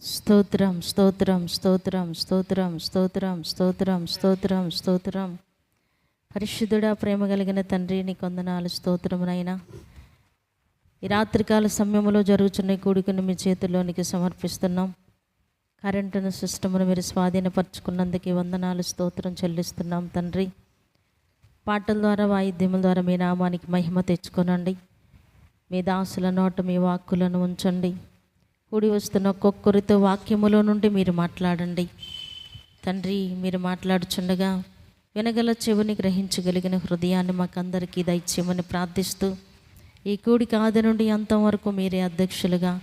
స్తోత్రం స్తోత్రం స్తోత్రం స్తోత్రం స్తోత్రం స్తోత్రం స్తోత్రం స్తోత్రం. పరిశుద్ధుడా, ప్రేమ కలిగిన తండ్రి, నీ కొందనాలు స్తోత్రమునైనా. ఈ రాత్రికాల సమయంలో జరుగుతున్న కూడికను మీ చేతుల్లోనికి సమర్పిస్తున్నాం. కరెంటును సిస్టమును మీరు స్వాధీనపరచుకున్నందుకు వందనాలు, స్తోత్రం చెల్లిస్తున్నాం తండ్రి. పాటల ద్వారా, వాయిద్యముల ద్వారా మీ నామానికి మహిమ తెచ్చుకొనండి. మీ దాసుల నోట మీ వాక్కులను ఉంచండి. కూడి వస్తున్న ఒక్కొక్కరితో వాక్యములో నుండి మీరు మాట్లాడండి తండ్రి. మీరు మాట్లాడుచుండగా వినగల చెవిని, గ్రహించగలిగిన హృదయాన్ని మాకందరికీ దయచేయమని ప్రార్థిస్తూ, ఈ కూడిక ఆది నుండి అంతం వరకు మీరే అధ్యక్షులుగా,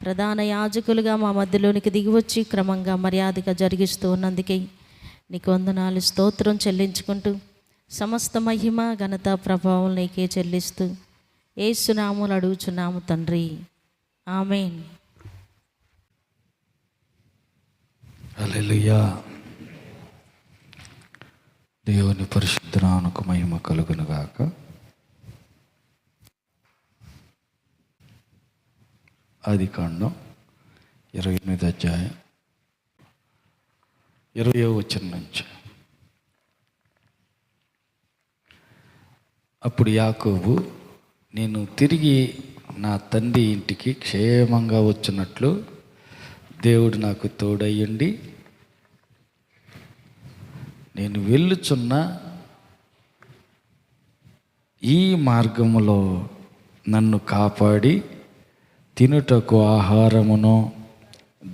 ప్రధాన యాజకులుగా మా మధ్యలోనికి దిగివచ్చి క్రమంగా మర్యాదగా జరిగిస్తూ ఉన్నందుకే నీకు వందనాలు, స్తోత్రం చెల్లించుకుంటూ, సమస్త మహిమ ఘనత ప్రభావం నీకే చెల్లిస్తూ యేసు నామములో అడుగుచున్నాము తండ్రి, ఆమేన్. హల్లెలూయా. దేవుని పరిశుద్ధ నామమునకు మహిమ కలుగును గాక. ఆదికాండం 28వ అధ్యాయం 20వ వచనం నుంచి. అప్పుడు యాకోబు, నేను తిరిగి నా తండ్రి ఇంటికి క్షేమంగా వచ్చినట్లు దేవుడు నాకు తోడయ్యుండి, నేను వెళ్ళుచున్న ఈ మార్గములో నన్ను కాపాడి తినుటకు ఆహారమును,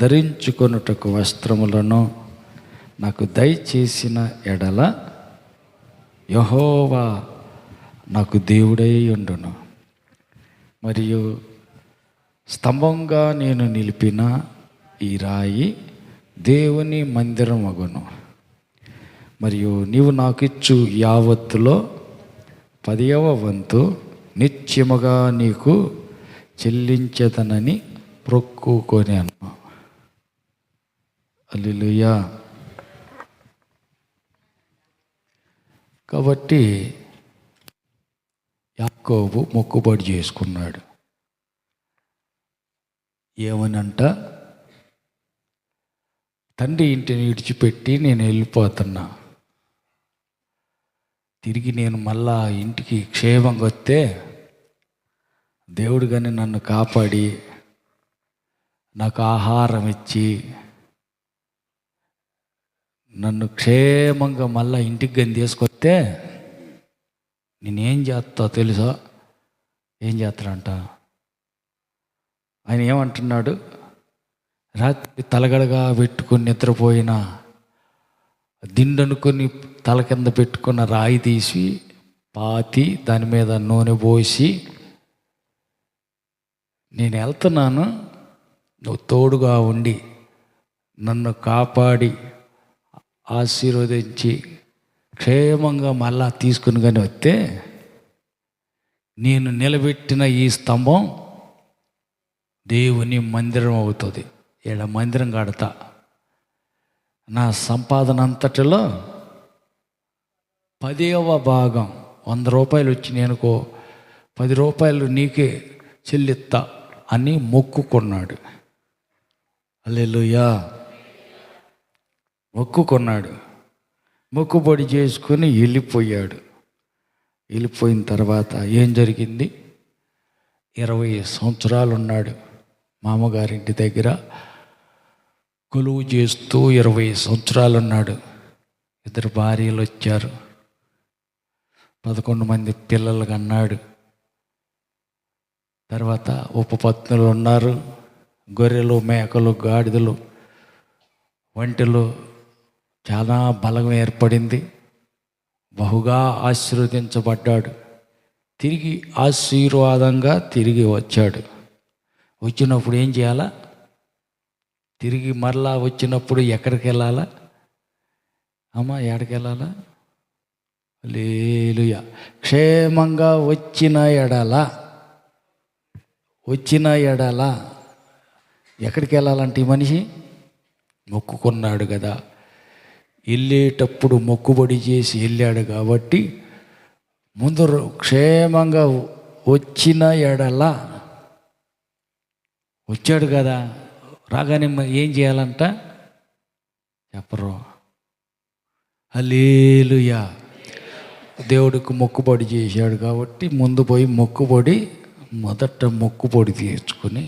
ధరించుకొనుటకు వస్త్రములను నాకు దయచేసిన ఎడల యెహోవా నాకు దేవుడై ఉండును. మరియు స్తంభంగా నేను నిలిపిన ఈ రాయి దేవుని మందిరం అగును. మరియు నీవు నాకు ఇచ్చు యావత్తులో 10వ వంతు నిత్యముగా నీకు చెల్లించేదనని ప్రొక్కుకొనాను. హల్లెలూయా. కాబట్టి యాకోబు మొక్కుబడి చేసుకున్నాడు. ఏమనంట, తండ్రి ఇంటిని విడిచిపెట్టి నేను వెళ్ళిపోతున్నా, తిరిగి నేను మళ్ళా ఇంటికి క్షేమంగా వస్తే దేవుడు కానీ నన్ను కాపాడి నాకు ఆహారం ఇచ్చి నన్ను క్షేమంగా మళ్ళా ఇంటికి కానీ తీసుకొస్తే నేనేం చేస్తా తెలుసా? ఏం చేస్తాడంట? ఆయన ఏమంటున్నాడు? రాత్రి తలగడగా పెట్టుకొని నిద్రపోయిన దిండనుకొని తల కింద పెట్టుకున్న రాయి తీసి పాతి దాని మీద నూనె పోసి, నేను వెళ్తున్నాను, నువ్వు తోడుగా ఉండి నన్ను కాపాడి ఆశీర్వదించి క్షేమంగా మళ్ళా తీసుకుని కానీ వస్తే నేను నిలబెట్టిన ఈ స్తంభం దేవుని మందిరం అవుతుంది. ఈడ మందిరం కడతా, నా సంపాదన అంతటిలో 10వ భాగం 100 రూపాయలు వచ్చినాయి అనుకో, 10 రూపాయలు నీకే చెల్లిస్తా అని మొక్కుకున్నాడు. హల్లెలూయా. మొక్కుకున్నాడు. మొక్కుబడి చేసుకుని వెళ్ళిపోయాడు. వెళ్ళిపోయిన తర్వాత ఏం జరిగింది? 20 సంవత్సరాలు ఉన్నాడు మామగారింటి దగ్గర కొలువు చేస్తూ. 20 సంవత్సరాలు ఉన్నాడు. 2 భార్యలు వచ్చారు, 11 మంది పిల్లలు కన్నాడు. తర్వాత ఉపపత్నులు ఉన్నారు, గొర్రెలు, మేకలు, గాడిదలు, ఒంటెలు, చాలా బలం ఏర్పడింది. బహుగా ఆశీర్వదించబడ్డాడు. తిరిగి ఆశీర్వాదంగా తిరిగి వచ్చాడు. వచ్చినప్పుడు ఏం చేయాలా? తిరిగి మరలా వచ్చినప్పుడు ఎక్కడికి వెళ్ళాలా? ఎక్కడికి వెళ్ళాలా? హల్లెలూయా. క్షేమంగా వచ్చిన ఎడల ఎక్కడికి వెళ్ళాలంటే ఈ మనిషి మొక్కుకున్నాడు కదా. వెళ్ళేటప్పుడు మొక్కుబడి చేసి వెళ్ళాడు కాబట్టి ముందు క్షేమంగా వచ్చిన ఎడల వచ్చాడు కదా, రాగానే ఏం చేయాలంట చెప్పరు. హల్లెలూయా. దేవుడికి మొక్కుబడి చేశాడు కాబట్టి ముందు పోయి మొదట మొక్కుబడి తీర్చుకుని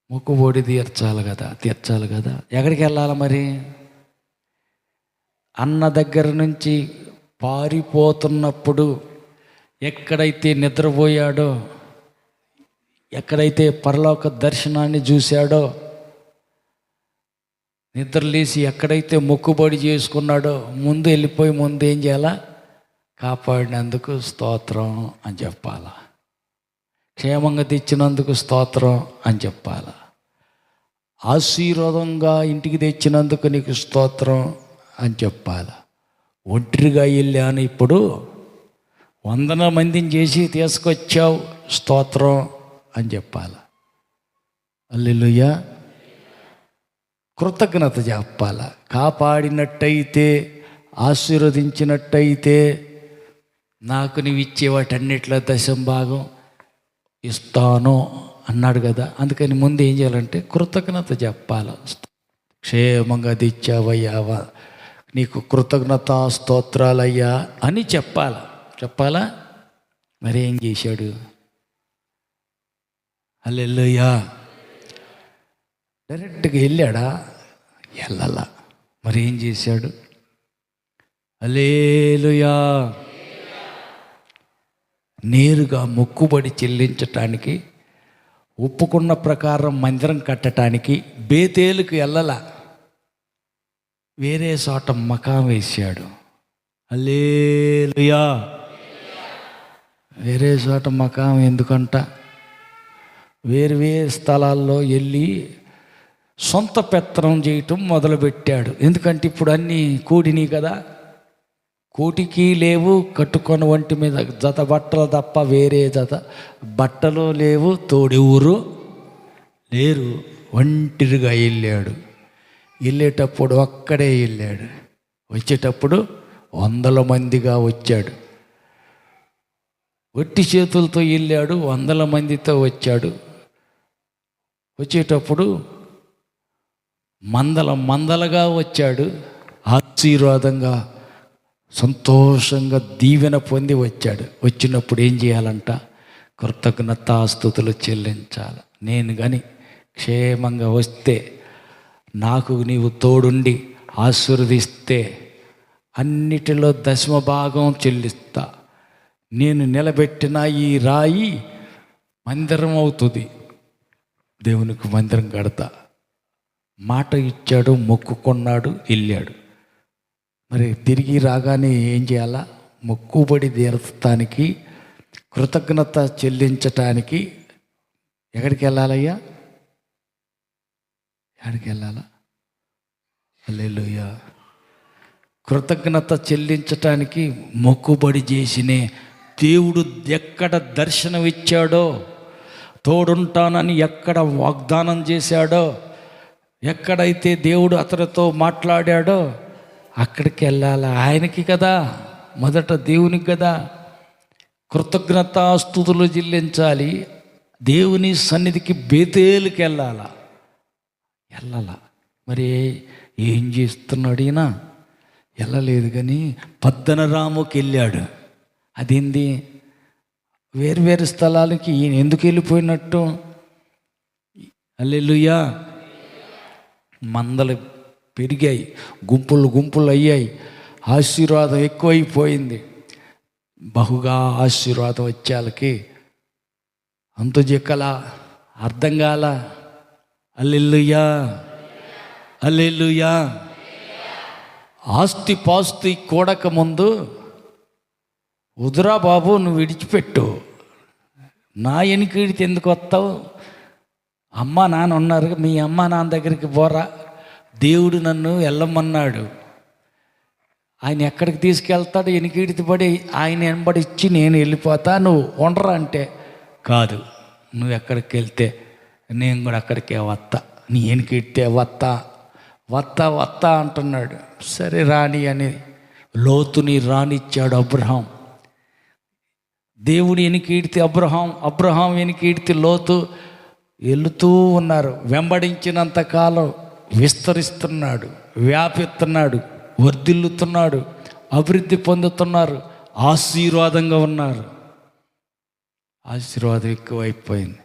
మొక్కుబడి తీర్చాలి కదా. ఎక్కడికి వెళ్ళాలి మరి? అన్న దగ్గర నుంచి పారిపోతున్నప్పుడు ఎక్కడైతే నిద్రపోయాడో, ఎక్కడైతే పరలోక దర్శనాన్ని చూశాడో, నిద్రలేసి ఎక్కడైతే మొక్కుబడి చేసుకున్నాడో ముందు వెళ్ళిపోయి ముందు ఏం చేయాలా? కాపాడినందుకు స్తోత్రం అని చెప్పాలా. క్షేమంగా తెచ్చినందుకు స్తోత్రం అని చెప్పాలా. ఆశీర్వాదంగా ఇంటికి తెచ్చినందుకు నీకు స్తోత్రం అని చెప్పాలా. ఒంటరిగా వెళ్ళాను, ఇప్పుడు 100 మందిని చేసి తీసుకొచ్చావు, స్తోత్రం అని చెప్పాలా. హల్లెలూయా. కృతజ్ఞత చెప్పాలా. కాపాడినట్టయితే, ఆశీర్వదించినట్టయితే నాకు నీవు ఇచ్చే వాటన్నిటిలో 10% ఇస్తాను అన్నాడు కదా. అందుకని ముందు ఏం చేయాలంటే కృతజ్ఞత చెప్పాలి. క్షేమంగా తెచ్చావయ్యావా, నీకు కృతజ్ఞత స్తోత్రాలయ్యా అని చెప్పాలా. మరి ఏం చేశాడు? హల్లెలూయా. డైరెక్ట్గా వెళ్ళాడా? వెళ్ళాలా. మరి ఏం చేశాడు? హల్లెలూయా. నేరుగా మొక్కుబడి చెల్లించటానికి, ఒప్పుకున్న ప్రకారం మందిరం కట్టడానికి బేతేలుకు వెళ్ళాల, వేరే చోట మకాం వేశాడు. హల్లెలూయా. వేరే చోట మకాం ఎందుకంట? వేరు స్థలాల్లో వెళ్ళి సొంత పెత్తనం చేయటం మొదలుపెట్టాడు. ఎందుకంటే ఇప్పుడు అన్నీ కూడిని కదా, కోటికి లేవు, కట్టుకొని ఒంటి మీద జత బట్టలు తప్ప వేరే జత బట్టలు లేవు, తోడెవరు లేరు. ఒంటరిగా వెళ్ళాడు. వెళ్ళేటప్పుడు ఒక్కడే వెళ్ళాడు, వచ్చేటప్పుడు 100 మందిగా వచ్చాడు. ఒట్టి చేతులతో వెళ్ళాడు, 100 మందితో వచ్చాడు. వచ్చేటప్పుడు మందలుగా వచ్చాడు. ఆశీర్వాదంగా, సంతోషంగా దీవెన పొంది వచ్చాడు. వచ్చినప్పుడు ఏం చేయాలంట? కృతజ్ఞతాస్తుతులు చెల్లించాలి. నేను కానీ క్షేమంగా వస్తే, నాకు నీవు తోడుండి ఆశీర్వదిస్తే అన్నిటిలో 10% చెల్లిస్తా. నేను నిలబెట్టిన ఈ రాయి మందిరం అవుతుంది, దేవునికి మందిరం కడతా. మాట ఇచ్చాడు, మొక్కుకున్నాడు, వెళ్ళాడు. మరి తిరిగి రాగానే ఏం చేయాలా? మొక్కుబడి తీర్చడానికి, కృతజ్ఞత చెల్లించటానికి ఎక్కడికి వెళ్ళాలయ్యా? ఎక్కడికి వెళ్ళాలా? హల్లెలూయా. కృతజ్ఞత చెల్లించటానికి మొక్కుబడి చేసినే దేవుడు ఎక్కడ దర్శనం ఇచ్చాడో, తోడుంటానని ఎక్కడ వాగ్దానం చేశాడో, ఎక్కడైతే దేవుడు అతనితో మాట్లాడాడో అక్కడికి వెళ్ళాలి. ఆయనకి కదా, మొదట దేవునికి కదా కృతజ్ఞతాస్తుతులు చెల్లించాలి. దేవుని సన్నిధికి బేతేలుకి వెళ్ళాలా. మరి ఏం చేస్తున్నాడు ఈయన? వెళ్ళలేదు కానీ పద్దనరాముకి వెళ్ళాడు. అదేంది? వేరు స్థలాలకి ఈయన ఎందుకు వెళ్ళిపోయినట్టు? హల్లెలూయా. మందలు పెరిగాయి, గుంపులు అయ్యాయి, ఆశీర్వాదం ఎక్కువైపోయింది. బహుగా ఆశీర్వాదం వచ్చేళ్ళకి అంతు చెక్కలా, అర్థం కాల. హల్లెలూయా. హల్లెలూయా. ఆస్తి పాస్తి కూడక ముందు వదురా బాబు, నువ్వు విడిచిపెట్టు, నా ఎనికిడితే ఎందుకు వస్తావు? అమ్మ నాన్న ఉన్నారు, మీ అమ్మ నాన్న దగ్గరికి పోరా, దేవుడు నన్ను వెళ్ళమన్నాడు. ఆయన ఎక్కడికి తీసుకెళ్తాడు? ఎనికిడితి పడి ఆయన వెంబడి ఇచ్చి నేను వెళ్ళిపోతా, నువ్వు ఉండరా అంటే, కాదు, నువ్వు ఎక్కడికి వెళ్తే నేను కూడా అక్కడికే వస్తా, నీ ఎనికిడితే వత్తా అంటున్నాడు. సరే రాని అని లోతుని రానిచ్చాడు అబ్రహాం. దేవుడు ఎనికిడితే అబ్రహాం వెనికిడితే లోతు వెళుతూ ఉన్నారు. వెంబడించినంత కాలం విస్తరిస్తున్నాడు, వ్యాపిస్తున్నాడు, వర్ధిల్లుతున్నాడు, అభివృద్ధి పొందుతున్నారు, ఆశీర్వాదంగా ఉన్నారు. ఆశీర్వాదం ఎక్కువైపోయింది.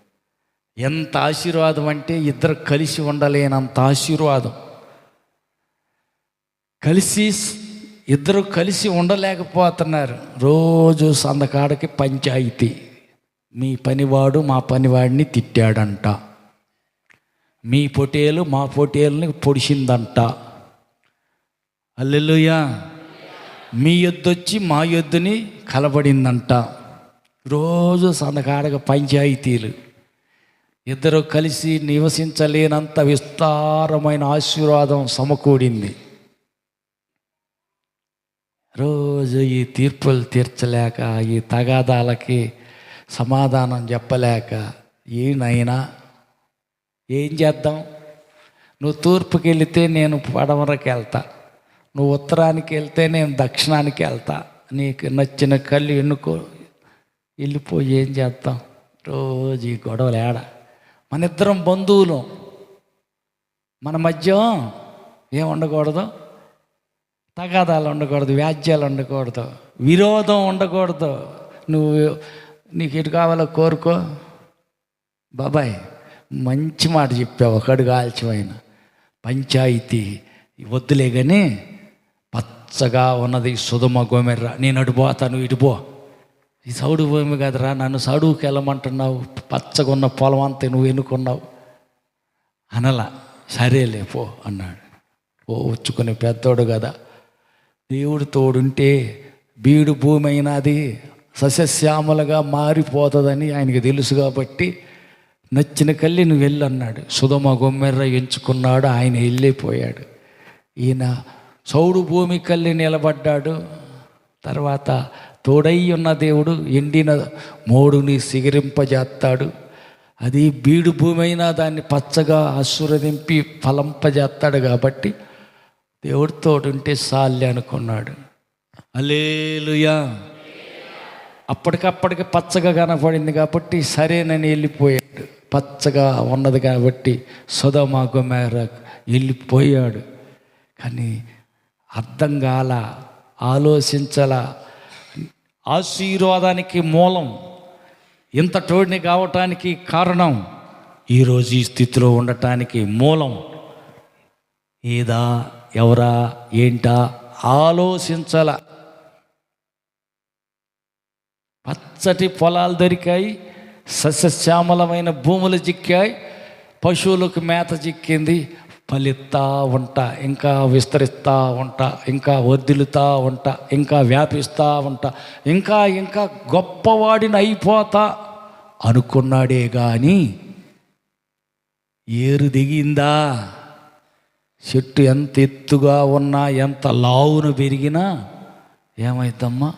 ఎంత ఆశీర్వాదం అంటే ఇద్దరు కలిసి ఉండలేనంత ఆశీర్వాదం. ఇద్దరు కలిసి ఉండలేకపోతున్నారు. రోజు సందకాడకి పంచాయితీ. మీ పనివాడు మా పనివాడిని తిట్టాడంట, మీ పొటేలు మా పొటేలుని పొడిచిందంట. హల్లెలూయా. మీ యొద్దొచ్చి మా యొద్దుని కలబడిందంట. రోజు సందకాడక పంచాయితీలు. ఇద్దరు కలిసి నివసించలేనంత విస్తారమైన ఆశీర్వాదం సమకూడింది. రోజు ఈ తీర్పులు తీర్చలేక, ఈ తగాదాలకి సమాధానం చెప్పలేక, ఏనైనా ఏం చేద్దాం? నువ్వు తూర్పుకి వెళితే నేను పడమరకి వెళ్తా, నువ్వు ఉత్తరానికి వెళ్తే నేను దక్షిణానికి వెళ్తా, నీకు నచ్చిన కళ్ళు ఎన్నుకో, వెళ్ళిపోయి ఏం చేద్దాం? రోజు ఈ గొడవలు ఏడ? మన ఇద్దరం బంధువులు, మన మధ్య ఏం ఉండకూడదు? తగాదాలు ఉండకూడదు, వ్యాజ్యాలు ఉండకూడదు, విరోధం ఉండకూడదు. నీకు ఎటు కావాలో కోరుకో. బాబాయ్ మంచి మాట చెప్పావు, ఒకడుగు ఆలస్యమైన. పంచాయితీ వద్దులే కానీ పచ్చగా ఉన్నది సొదొమ గొమొర్రా. నేను అటు పోతాను, ఇటు పో. ఈ సౌడు భూమి కదరా, నన్ను సౌడుకి వెళ్ళమంటున్నావు, పచ్చగా ఉన్న పొలం అంతా నువ్వు ఎన్నుకున్నావు అనలా. సరేలే పో అన్నాడు. వచ్చుకునే పెద్దోడు కదా, దేవుడు తోడుంటే బీడు భూమి అయినది సస్యశ్యామలుగా మారిపోతుందని ఆయనకి తెలుసు కాబట్టి నచ్చిన కల్లి నువ్వు వెళ్ళు అన్నాడు. సొదొమ గొమొర్రా ఎంచుకున్నాడు, ఆయన వెళ్ళిపోయాడు. ఈయన సౌడు భూమి కల్లి నిలబడ్డాడు. తర్వాత తోడై ఉన్న దేవుడు ఎండిన మోడుని సిగరింపజేస్తాడు. అది బీడు భూమి అయినా దాన్ని పచ్చగా ఆశీర్వదింపి ఫలంపజేస్తాడు. కాబట్టి దేవుడు తోడుంటే సాల్లే అనుకున్నాడు. హల్లెలూయా. అప్పటికప్పటికి పచ్చగా కనపడింది కాబట్టి సరేనని వెళ్ళిపోయాడు. పచ్చగా ఉన్నది కాబట్టి సొదొమ గొమొర్రా వెళ్ళిపోయాడు. కానీ అర్థం కాల, ఆలోచించాల. ఆశీర్వాదానికి మూలం, ఇంత తోడిని కావటానికి కారణం, ఈరోజు ఈ స్థితిలో ఉండటానికి మూలం ఏదా, ఎవరా, ఏంటా ఆలోచించాల. పచ్చటి పొలాలు దొరికాయి, సస్యశ్యామలమైన భూములు చిక్కాయి, పశువులకు మేత చిక్కింది. ఫలిస్తా ఉంటా, ఇంకా విస్తరిస్తూ ఉంటా, ఇంకా వర్ధిల్లుతూ ఉంటా, ఇంకా వ్యాపిస్తూ ఉంటా, ఇంకా ఇంకా గొప్పవాడిని అయిపోతా అనుకున్నాడే కానీ ఏరు దిగిందా? చెట్టు ఎంత ఎత్తుగా ఉన్నా, ఎంత లావును పెరిగినా ఏమైద్దమ్మా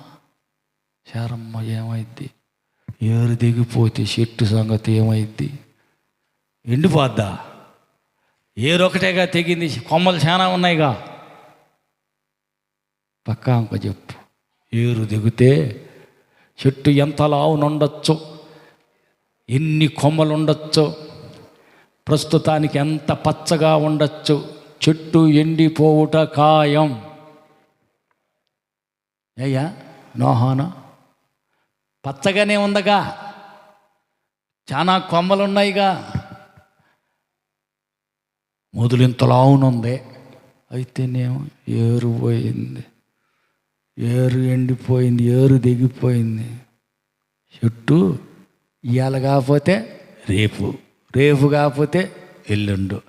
చారమ్మ, ఏమైద్ది? ఏరు దిగిపోతే చెట్టు సంగతి ఏమైద్ది? ఎండిపోద్దా? ఏరొకటేగా తెగింది, కొమ్మలు చాలా ఉన్నాయిగా. పక్కా ఇంక చెప్పు. ఏరు దిగితే చెట్టు ఎంత లావునుండొచ్చు, ఎన్ని కొమ్మలు ఉండొచ్చు, ప్రస్తుతానికి ఎంత పచ్చగా ఉండొచ్చు, చెట్టు ఎండిపోవుట ఖాయం. అయ్యా నోహానా పచ్చగానే ఉందగా, చాలా కొమ్మలున్నాయిగా, మొదలింతలావునుంది. అయితేనేమో ఏరు పోయింది, ఏరు ఎండిపోయింది, ఏరు దిగిపోయింది. చెట్టు ఇవాళ కాకపోతే రేపు, రేపు కాకపోతే ఎల్లుండు,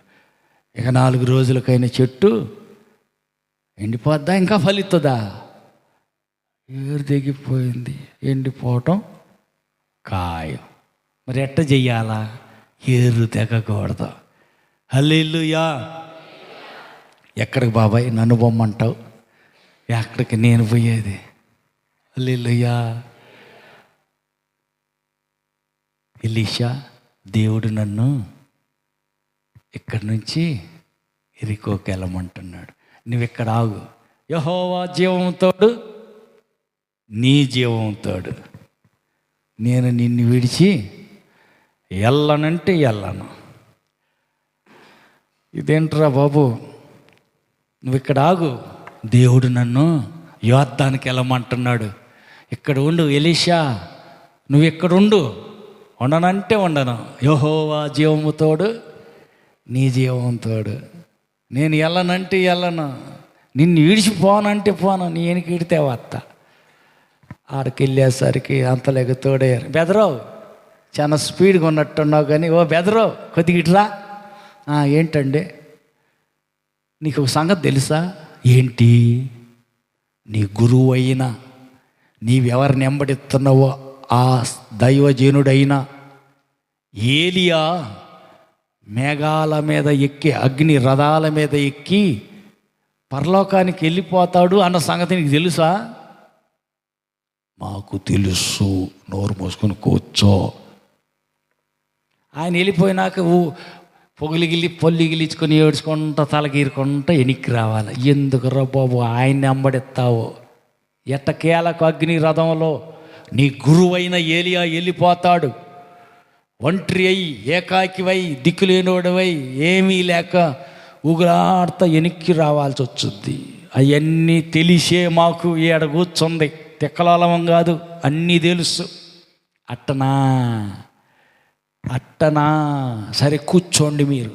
ఇక 4 రోజులకైన చెట్టు ఎండిపోద్దా? ఇంకా ఫలిస్తుందా? ఏరు దిగిపోయింది, ఎండిపోవటం ఖాయం. మరి ఎట్ట చెయ్యాలా? ఏరు తెగకూడదు. హల్లెలూయా. ఎక్కడికి బాబాయ్ నన్ను బొమ్మంటావు? ఎక్కడికి నేను పోయేది? హల్లెలూయా. ఎలీషా, దేవుడు నన్ను ఇక్కడి నుంచి ఎరికోకి వెళ్ళమంటున్నాడు. నువ్వు ఇక్కడ ఆగు, యెహోవా జీవంతోడు నీ జీవంతోడు నేను నిన్ను విడిచి వెళ్ళనంటే వెళ్ళను. ఇదేంట్రా బాబు, నువ్వు ఇక్కడ ఆగు, దేవుడు నన్ను యోర్దానికి వెళ్ళమంటున్నాడు. ఇక్కడ ఉండు ఎలీషా, నువ్వు ఇక్కడ ఉండు. ఉండనంటే ఉండను. యెహోవా జీవము తోడు, నీ జీవం తోడు. నేను వెళ్ళనంటే వెళ్ళను, నిన్ను విడిచిపోనంటే పోను, నీ వెనక ఇడితే వస్తా. ఆడికి వెళ్ళేసరికి అంతలేక తోడయ్యారు. బెదరావు, చాలా స్పీడ్గా ఉన్నట్టున్నావు కానీ, ఓ బెదరావు కొద్దిగా ఇట్లా. ఏంటండి, నీకు ఒక సంగతి తెలుసా? ఏంటి? నీ గురువు అయినా, నీవెవరిని వెంబడిస్తున్నావో ఆ దైవజనుడైన ఏలియా మేఘాల మీద ఎక్కి, అగ్ని రథాల మీద ఎక్కి పరలోకానికి వెళ్ళిపోతాడు అన్న సంగతి నీకు తెలుసా? మాకు తెలుసు, నోరు మూసుకొని కూర్చో. ఆయన వెళ్ళిపోయినాక పొల్లి గిలిచుకొని ఏడ్చుకుంటా తలగీరుకుంటా ఎనికి రావాలి. ఎందుకురా బాబు ఆయన్ని వెంబడిస్తావు? ఎట్టకేలకు అగ్ని రథంలో నీ గురువైన ఏలియా వెళ్ళిపోతాడు. ఒంటరి అయి, ఏకాకివై, దిక్కులేనోడవై, ఏమీ లేక ఊగులాడుతా వెనక్కి రావాల్సి వచ్చింది. అవన్నీ తెలిసే మాకు ఈడ కూర్చుంది. తిక్కలాలవం కాదు, అన్నీ తెలుసు. అట్టనా సరే కూర్చోండి మీరు,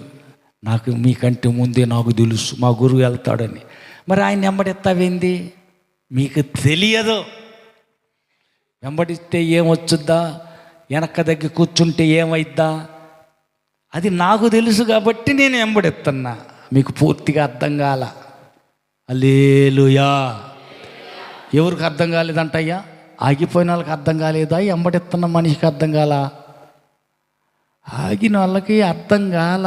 నాకు మీకంటే ముందే నాకు తెలుసు మా గురువు వెళ్తాడని. మరి ఆయన వెంబడిస్తావేంది? మీకు తెలియదు. వెంబడిస్తే ఏమొచ్చుద్దా, వెనక్క దగ్గర కూర్చుంటే ఏమైద్దా, అది నాకు తెలుసు కాబట్టి నేను వెంబడిస్తున్నా. మీకు పూర్తిగా అర్థం కాల. హల్లెలూయా. ఎవరికి అర్థం కాలేదంటయ్యా? ఆగిపోయిన వాళ్ళకి అర్థం కాలేదా? వెంబడిస్తున్న మనిషికి అర్థం కాలా? ఆగిన వాళ్ళకి అర్థం కాల.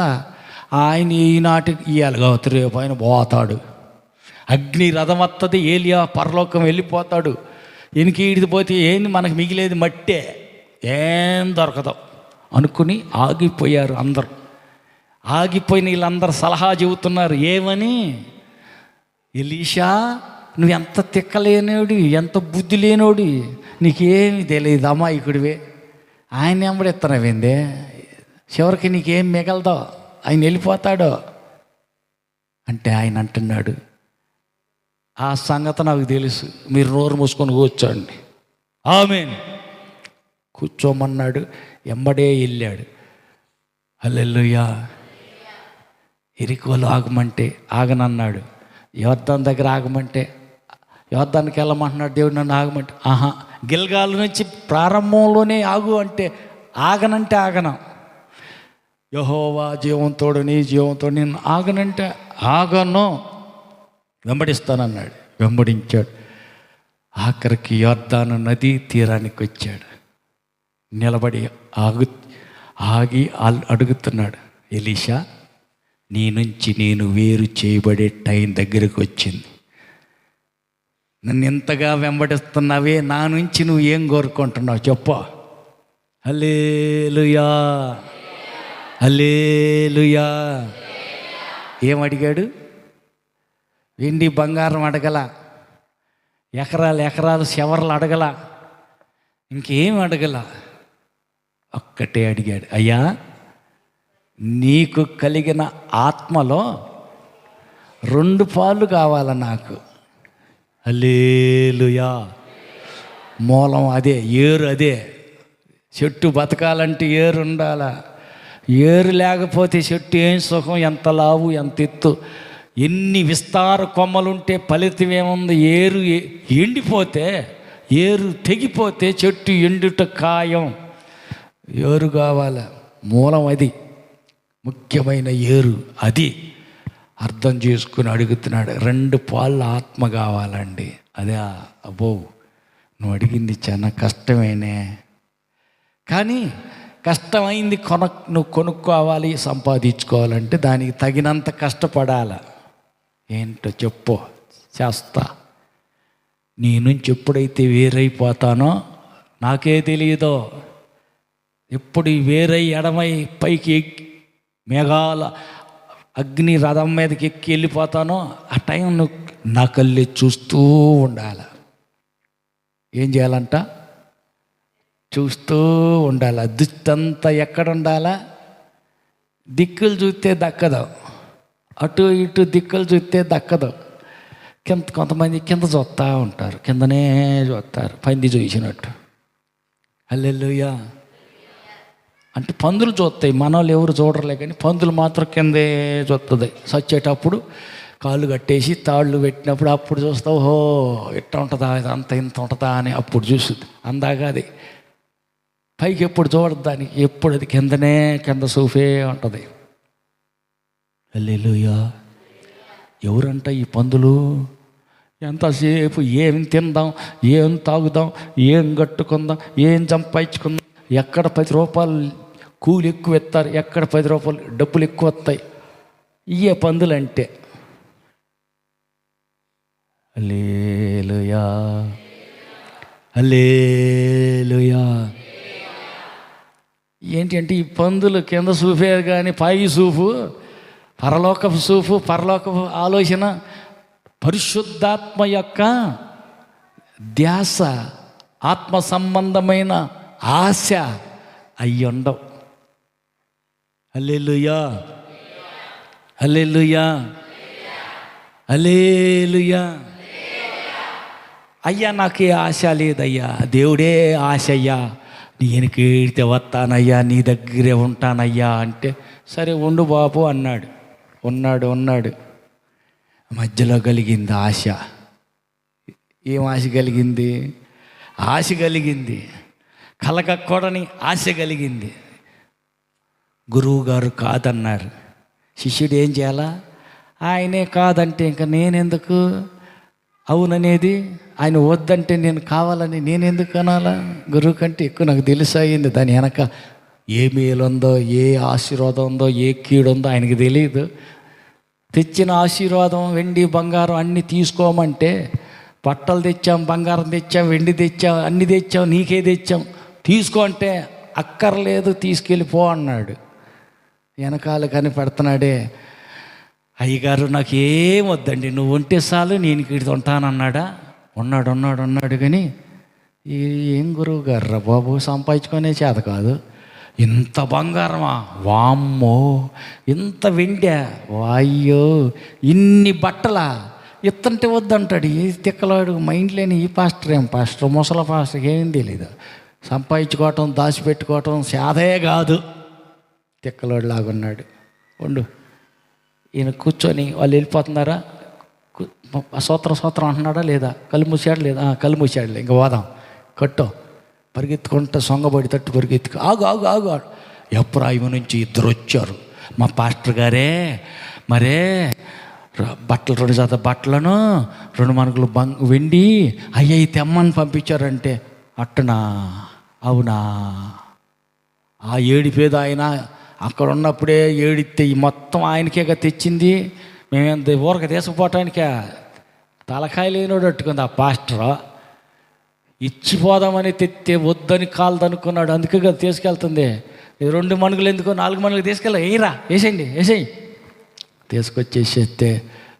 ఆయన ఈనాటికి ఇయ్యాలిగా రేపు ఆయన పోతాడు. అగ్ని రథం వస్తుంది, ఏలియా పరలోకం వెళ్ళిపోతాడు. వెనక్కి ఈడిపోతే ఏంది మనకు మిగిలేది మట్టే, ఏం దొరకదు అనుకుని ఆగిపోయారు అందరూ. ఆగిపోయిన వీళ్ళందరూ సలహా చెబుతున్నారు. ఏమని? ఎలీషా, నువ్వు ఎంత తిక్కలేనోడి, ఎంత బుద్ధి లేనోడి, నీకేమి తెలియదు, అమాయకుడివే. ఆయన వెంబడిస్తున్నావేందే? చివరికి నీకేం మిగలదో, ఆయన వెళ్ళిపోతాడో అంటే ఆయన అంటున్నాడు, ఆ సంగతి నాకు తెలుసు, మీరు నోరు మూసుకొని కూర్చోండి. ఆమేన్. కూర్చోమన్నాడు. ఎంబడే వెళ్ళాడు. హల్లెలూయా. ఎరికోలు ఆగమంటే ఆగనన్నాడు. యోర్దాను దగ్గర ఆగమంటే, యోర్దానికి వెళ్ళమంటున్నాడు దేవుడు నన్ను ఆగమంటే, గిల్గాలు నుంచి ప్రారంభంలోనే ఆగు అంటే ఆగనంటే ఆగను. యెహోవా జీవంతోడు, నీ జీవంతోడు, నేను ఆగనంటే ఆగను, వెంబడిస్తానన్నాడు. వెంబడించాడు. ఆఖరికి యోర్దాను నది తీరానికి వచ్చాడు. నిలబడి ఆగి అడుగుతున్నాడు, ఎలీషా, నీ నుంచి నేను వేరు చేయబడే టైం దగ్గరికి వచ్చింది. నన్ను ఎంతగా వెంబడిస్తున్నావే, నా నుంచి నువ్వు ఏం కోరుకుంటున్నావు చెప్పు. హల్లెలూయా, హల్లెలూయా. ఏం అడిగాడు? వెండి బంగారం అడగల, ఎకరాలు శవర్లు అడగల, ఇంకేం అడగల. ఒక్కటే అడిగాడు, అయ్యా నీకు కలిగిన ఆత్మలో 2 పాలు కావాల నాకు. హల్లెలూయా. మూలం అదే, ఏరు అదే. చెట్టు బతకాలంటే ఏరు ఉండాల. ఏరు లేకపోతే చెట్టు ఏం సుఖం, ఎంత లావు, ఎంత ఎత్తు, ఎన్ని విస్తార కొమ్మలుంటే ఫలితం ఏముంది? ఏరు ఎండిపోతే, ఏరు తెగిపోతే చెట్టు ఎండుట ఖాయం. ఏరు కావాల, మూలం అది, ముఖ్యమైన ఏరు అది. అర్థం చేసుకుని అడుగుతున్నాడు. 2 పాళ్ళ ఆత్మ కావాలండి. అదే అబ్బో, నువ్వు అడిగింది చాలా కష్టమేనే, కానీ కష్టమైంది నువ్వు కొనుక్కోవాలి, సంపాదించుకోవాలంటే దానికి తగినంత కష్టపడాల. ఏంటో చెప్పు, చేస్తా. నీ నుంచి ఎప్పుడైతే వేరైపోతానో నాకే తెలియదో, ఎప్పుడు వేరై ఎడమై పైకి మేఘాల అగ్ని రథం మీదకి ఎక్కి వెళ్ళిపోతానో ఆ టైం నువ్వు నా కళ్ళే చూస్తూ ఉండాలి. ఏం చేయాలంట? చూస్తూ ఉండాలి. ఆ దృష్టి అంతా ఎక్కడ ఉండాలా? దిక్కులు చూస్తే దక్కదు, అటు ఇటు దిక్కులు చూస్తే దక్కదు. కొంతమంది కింద చూస్తూ ఉంటారు, కిందనే చూస్తారు పంది చూసినట్టు. హల్లెలూయా. అంటే పందులు చూస్తాయి, మనోళ్ళు ఎవరు చూడరులే, కానీ పందులు మాత్రం కిందే చూస్తుంది. చచ్చేటప్పుడు కాళ్ళు కట్టేసి తాళ్ళు పెట్టినప్పుడు అప్పుడు చూస్తావు, ఓహో ఇట్ట ఉంటుందా, ఇదంతా ఇంత ఉంటుందా అని అప్పుడు చూస్తుంది. అందాక అది పైకి ఎప్పుడు చూడదు, దానికి ఎప్పుడు అది కింద సూఫే ఉంటుంది. హల్లెలూయా. ఎవరంట ఈ పందులు? ఎంతసేపు ఏం తిందాం, ఏం తాగుదాం, ఏం కట్టుకుందాం, ఏం సంపాదించుకుందాం, ఎక్కడ 10 రూపాయలు కూలి ఎక్కువ ఎత్తారు, ఎక్కడ 10 రూపాయలు డబ్బులు ఎక్కువ వస్తాయి, ఇయే పందులు అంటే. హల్లెలూయా, హల్లెలూయా. ఏంటంటే ఈ పందులు కింద చూపే కానీ పై చూపు, పరలోకపు చూపు, పరలోకపు ఆలోచన, పరిశుద్ధాత్మ యొక్క ధ్యాస, ఆత్మ సంబంధమైన ఆశ అయ్యి ఉండవు. హల్లెలూయా, హల్లెలూయా, హల్లెలూయా. అయ్యా నాకు ఏ ఆశ లేదయ్యా, దేవుడే ఆశ అయ్యా, నేను కీడితే వస్తానయ్యా, నీ దగ్గరే ఉంటానయ్యా అంటే, సరే ఉండు బాబు అన్నాడు. ఉన్నాడు. మధ్యలో కలిగింది ఆశ. ఏం ఆశ కలిగింది? ఆశ కలిగింది, కలగకూడని ఆశ కలిగింది. గురువు గారు కాదన్నారు. శిష్యుడు ఏం చేయాలా? ఆయనే కాదంటే ఇంకా నేనెందుకు అవుననేది? ఆయన వద్దంటే నేను కావాలని నేనెందుకు అనాలా? గురువు కంటే ఎక్కువ నాకు తెలుసు అయింది. దాని వెనక ఏ మేలు ఉందో, ఏ ఆశీర్వాదం ఉందో, ఏ కీడు ఉందో ఆయనకి తెలియదు. తెచ్చిన ఆశీర్వాదం, వెండి బంగారం అన్నీ తీసుకోమంటే, బట్టలు తెచ్చాం, బంగారం తెచ్చాం, వెండి తెచ్చాం, అన్నీ తెచ్చాం, నీకే తెచ్చాం, తీసుకో అంటే అక్కర్లేదు తీసుకెళ్ళిపో అన్నాడు. వెనకాల కనిపెడుతున్నాడే, అయ్యగారు నాకు ఏం వద్దండి, నువ్వు ఉంటే చాలు, నేను ఇక్కడ ఉంటానన్నాడా? ఉన్నాడు కానీ ఏం గురువు గారు రా బాబు, సంపాదించుకునే చేత కాదు, ఇంత బంగారమా, వామ్మో, ఇంత వెండా, వాయ్యో, ఇన్ని బట్టలా, ఇత్తంటే వద్దంటాడు. ఏ తిక్కలాడు, మైండ్ లేని ఈ పాస్టర్, ఏం పాస్టర్, ముసల పాస్టర్, ఏం తెలియదు. సంపాదించుకోవటం, దాచిపెట్టుకోవటం శాదే కాదు. తిక్కలాడు లాగున్నాడు. ఉండు, ఈయన కూర్చొని వాళ్ళు వెళ్ళిపోతున్నారా? సూత్రం అంటున్నాడా లేదా? కళ్ళు మూసాడు లేదా? కళ్ళు మూసాడులే, ఇంక పోదాం, కట్టో, పరిగెత్తుకుంటా సొంగబడి తట్టు పరిగెత్తుకు, ఆగు. ఎప్రాయిము నుంచి 2 వచ్చారు. మా పాస్టర్ గారే మరే బట్టలు 2 జత బట్టలను 2 మనకులు వెండి అయ్యి తెమ్మని పంపించారంటే, అట్టనా? అవునా? ఆ ఏడిపేది ఆయన అక్కడ ఉన్నప్పుడే ఏడితే మొత్తం ఆయనకేగా తెచ్చింది. మేమేంత ఊరక తీసుకుపోవటానికే తలకాయ లేనోడు అట్టుకుంది ఆ పాస్టర్. ఇచ్చిపోదామని తెస్తే వద్దని కాలదనుకున్నాడు, అందుకే కదా తీసుకెళ్తుంది. 2 మణుగులు ఎందుకో 4 మణుగులు తీసుకెళ్ళా, వేసేయి తీసుకొచ్చేసేస్తే,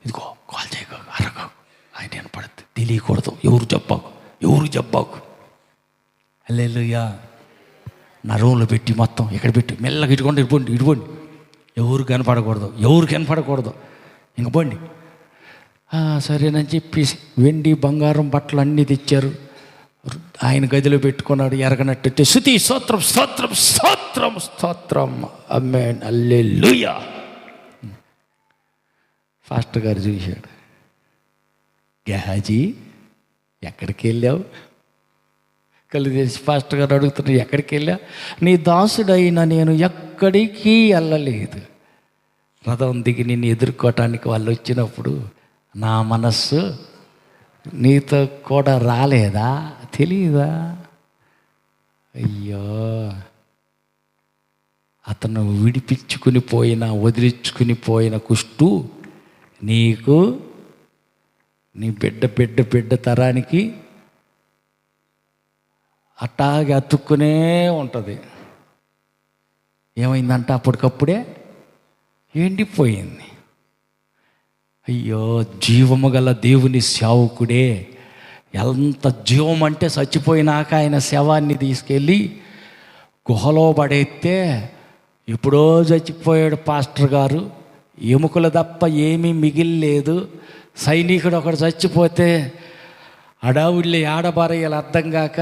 ఇదిగో కాల్ చేయకు, అరగకు, ఆయన వినపడుతుంది, తెలియకూడదు, ఎవరు చెప్పాకు. హల్లెలూయా. నా రూమ్లో పెట్టి మొత్తం ఇక్కడ పెట్టి మెల్లగా ఇటుకోండి, ఎవరు కనపడకూడదు, ఇంక పోండి. సరేనని చెప్పేసి వెండి బంగారం బట్టలు అన్నీ తెచ్చారు. ఆయన గదిలో పెట్టుకున్నాడు. ఎరగనట్టు స్తుతి, స్తోత్రం, ఆమేన్, హల్లెలూయా. పాస్టర్ గారు చూశాడు, గెహాజీ ఎక్కడికి వెళ్ళావు? కళ్ళు తెరిచి పాస్టర్ గారు అడుగుతున్నారు, ఎక్కడికి వెళ్ళా? నీ దాసుడైన నేను ఎక్కడికి వెళ్ళలేదు. రథం దిగి నిన్ను ఎదుర్కోవటానికి వాళ్ళు వచ్చినప్పుడు నా మనస్సు నీతో కూడా రాలేదా? తెలీదా? అయ్యో, అతను విడిపించుకుని పోయిన, వదిలించుకుని పోయిన కుష్టు నీకు, నీ బిడ్డ తరానికి అట్టాగే అతుక్కునే ఉంటుంది. ఏమైందంట? అప్పటికప్పుడే ఎండిపోయింది. అయ్యో, జీవము గల దేవుని సేవకుడే ఎంత జీవం అంటే చచ్చిపోయినాక ఆయన శవాన్ని తీసుకెళ్ళి గుహలో పడేస్తే ఎప్పుడో చచ్చిపోయాడు పాస్టర్ గారు, ఎముకలు తప్ప ఏమీ మిగిలిలేదు. సైనికుడు ఒకడు చచ్చిపోతే అడావుళ్ళి ఆడబారయ్యలు అర్థం కాక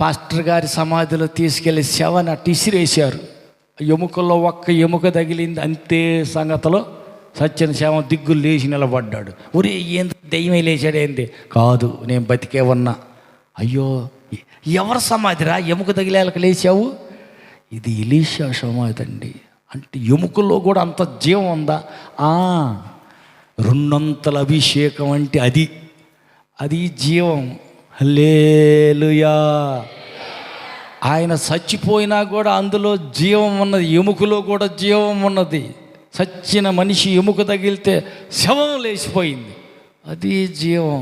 పాస్టర్ గారి సమాధిలో తీసుకెళ్ళి శవాన్ని అటు ఇసిరేశారు. ఎముకల్లో ఒక్క ఎముక తగిలింది, అంతే సంగతిలో సచ్చిన శవం దిగ్గులు లేచి నిలబడ్డాడు. ఒరే ఏం దెయ్యమే లేచాడేంది? కాదు, నేను బతికే ఉన్నా. అయ్యో ఎవరి సమాధిరా ఎముక తగిలేలకు లేచావు? ఇది ఎలీషా సమాధి అండి. అంటే ఎముకల్లో కూడా అంత జీవం ఉందా? రెండంతల అభిషేకం అంటే అది జీవం. హల్లెలూయా. ఆయన చచ్చిపోయినా కూడా అందులో జీవం ఉన్నది, ఎముకలో కూడా జీవం ఉన్నది. చచ్చిన మనిషి ఎముక తగిలితే శవం లేచిపోయింది, అది జీవం.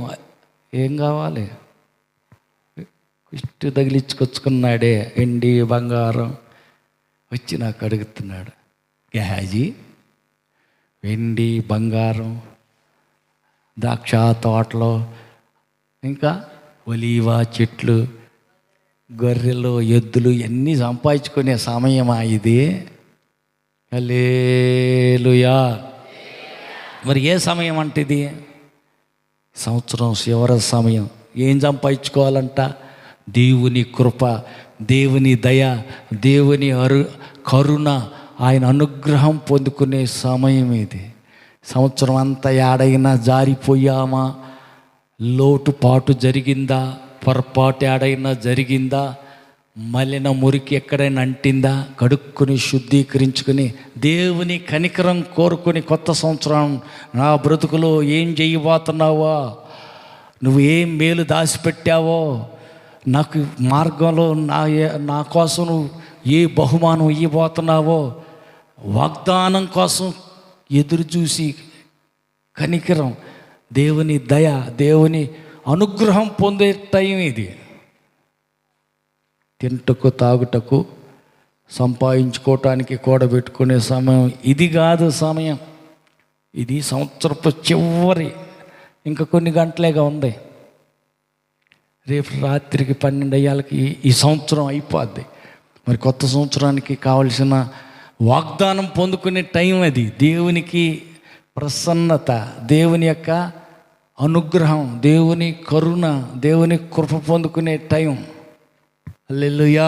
ఏం కావాలి? ఇష్టు తగిలించుకొచ్చుకున్నాడే ఎండి బంగారం, వచ్చి నాకు అడుగుతున్నాడు, గహాజీ వెండి బంగారం, ద్రాక్ష తోటలో, ఇంకా ఒలీవా చెట్లు, గొర్రెలు ఎద్దులు ఇవన్నీ సంపాదించుకునే సమయమా ఇది? హల్లెలూయా. మరి ఏ సమయం అంటే ఇది? సంవత్సరం చివరి సమయం. ఏం సంపాదించుకోవాలంట? దేవుని కృప, దేవుని దయ, దేవుని కరుణ, ఆయన అనుగ్రహం పొందుకునే సమయం ఇది. సంవత్సరం అంతా ఏడైనా జారిపోయామా, లోటుపాటు జరిగిందా, పొరపాటు ఏడైనా జరిగిందా, మలిన మురికి ఎక్కడైనా అంటిందా, కడుక్కుని శుద్ధీకరించుకుని దేవుని కనికరం కోరుకుని కొత్త సంవత్సరం నా బ్రతుకులో ఏం చేయబోతున్నావో, నువ్వు ఏం మేలు దాచిపెట్టావో, నాకు మార్గంలో నా కోసం నువ్వు ఏ బహుమానం ఇవ్వబోతున్నావో, వాగ్దానం కోసం ఎదురు చూసి కనికరం, దేవుని దయ, దేవుని అనుగ్రహం పొందే టైం ఇది. తింటకు తాగుటకు సంపాదించుకోవటానికి కూడబెట్టుకునే సమయం ఇది కాదు. సమయం ఇది సంవత్సరపు చివరి, ఇంకా కొన్ని గంటలేగా ఉంది. రేపు రాత్రికి 12 అయ్యాలకి ఈ సంవత్సరం అయిపోద్ది. మరి కొత్త సంవత్సరానికి కావలసిన వాగ్దానం పొందుకునే టైం అది. దేవునికి ప్రసన్నత, దేవుని యొక్క అనుగ్రహం, దేవుని కరుణ, దేవుని కృప పొందుకునే టైం. హల్లెలూయా.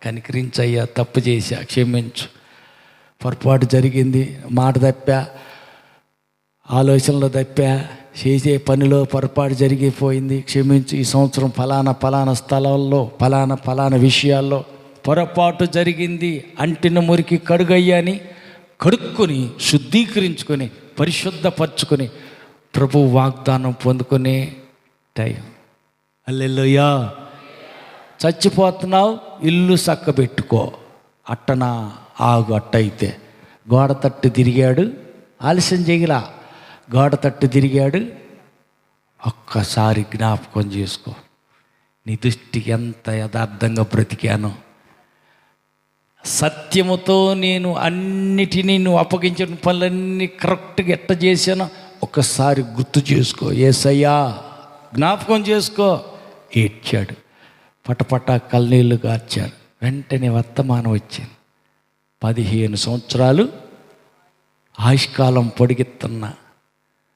కనికరించయ్యా, తప్పు చేశా, క్షమించు, పొరపాటు జరిగింది, మాట తప్పా, ఆలోచనలో తప్పా, చేసే పనిలో పొరపాటు జరిగిపోయింది, క్షమించు. ఈ సంవత్సరం ఫలానా స్థలాల్లో ఫలానా విషయాల్లో పొరపాటు జరిగింది, అంటిన మురికి కడుగయ్యాని కడుక్కొని శుద్ధీకరించుకొని పరిశుద్ధపరచుకొని ప్రభు వాగ్దానం పొందుకునే టైం. హల్లెలూయా. చచ్చిపోతున్నావు, ఇల్లు చక్కబెట్టుకో. అట్టనా ఆగు. అట్టయితే గోడ తట్టు తిరిగాడు, ఆలస్యం చేయలా, గోడ తట్టు తిరిగాడు, ఒక్కసారి జ్ఞాపకం చేసుకో, నీ దృష్టికి ఎంత యథార్థంగా బ్రతికానో, సత్యముతో నేను అన్నిటినీ నువ్వు అప్పగించిన పనులన్నీ కరెక్ట్గా ఎట్ట చేశానో ఒక్కసారి గుర్తు చేసుకో. యేసయ్యా, జ్ఞాపకం చేసుకో. ఏడ్చాడు, పటపట కన్నీళ్ళు కార్చాడు. వెంటనే వర్తమానం వచ్చింది, 15 సంవత్సరాలు ఆయుష్కాలం పొడిగిస్తున్నా,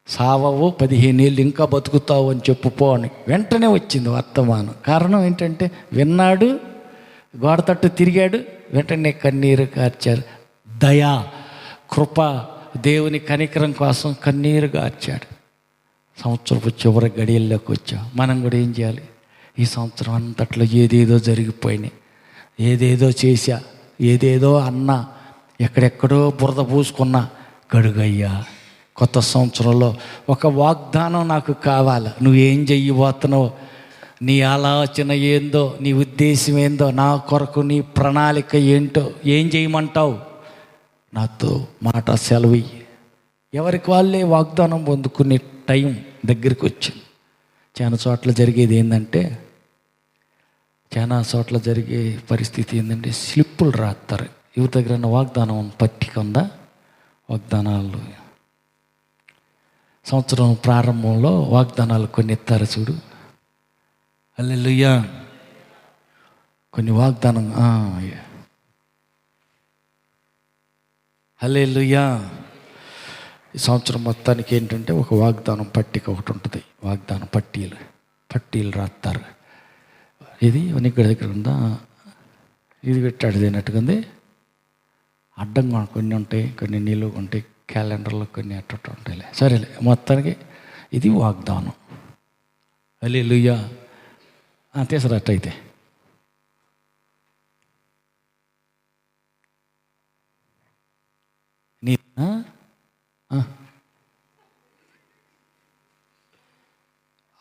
సావవు, 15 ఏళ్ళు ఇంకా బతుకుతావు అని చెప్పుపో అని వెంటనే వచ్చింది వర్తమానం. కారణం ఏంటంటే విన్నాడు, గోడ తట్టు తిరిగాడు, వెంటనే కన్నీరు కార్చారు. దయా, కృప, దేవుని కనికరం కోసం కన్నీరు కార్చాడు. సంవత్సరపు చివరి గడియల్లోకి వచ్చాం. మనం కూడా ఏం చేయాలి? ఈ సంవత్సరం అంతట్లో ఏదేదో జరిగిపోయినాయి, ఏదేదో చేశా, ఏదేదో అన్నా, ఎక్కడెక్కడో బురద పూసుకున్నా, గడుగయ్యా, కొత్త సంవత్సరంలో ఒక వాగ్దానం నాకు కావాలి. నువ్వేం చెయ్యబోతున్నావు, నీ ఆలోచన ఏందో, నీ ఉద్దేశం ఏందో, నా కొరకు నీ ప్రణాళిక ఏంటో, ఏం చేయమంటావు, నాతో మాట సెలవు. ఎవరికి వాళ్ళే వాగ్దానం పొందుకునే టైం దగ్గరికి వచ్చింది. చాలా చోట్ల జరిగేది ఏంటంటే, చాలా చోట్ల జరిగే పరిస్థితి ఏంటంటే, స్లిప్పులు రాస్తారు. ఎవరి దగ్గర వాగ్దానం పట్టిక ఉందా? వాగ్దానాలు సంవత్సరం ప్రారంభంలో వాగ్దానాలు కొన్ని ఎత్తారు చూడు. హల్లెలూయా. కొన్ని వాగ్దానం, హల్లెలూయా. ఈ సంవత్సరం మొత్తానికి ఏంటంటే ఒక వాగ్దానం పట్టిక ఒకటి ఉంటుంది. వాగ్దానం పట్టీలు రాస్తారు. ఇది ఇక్కడ దగ్గర ఉందా, ఇది పెట్టాడు తిన్నట్టుగా ఉంది. అడ్డంగా కొన్ని ఉంటాయి, కొన్ని నిలువు ఉంటాయి, క్యాలెండర్లో కొన్ని అట్ట ఉంటాయిలే. సరేలే, మొత్తానికి ఇది వాగ్దానం. హల్లెలూయా. తీసుకురట్టయితే నీ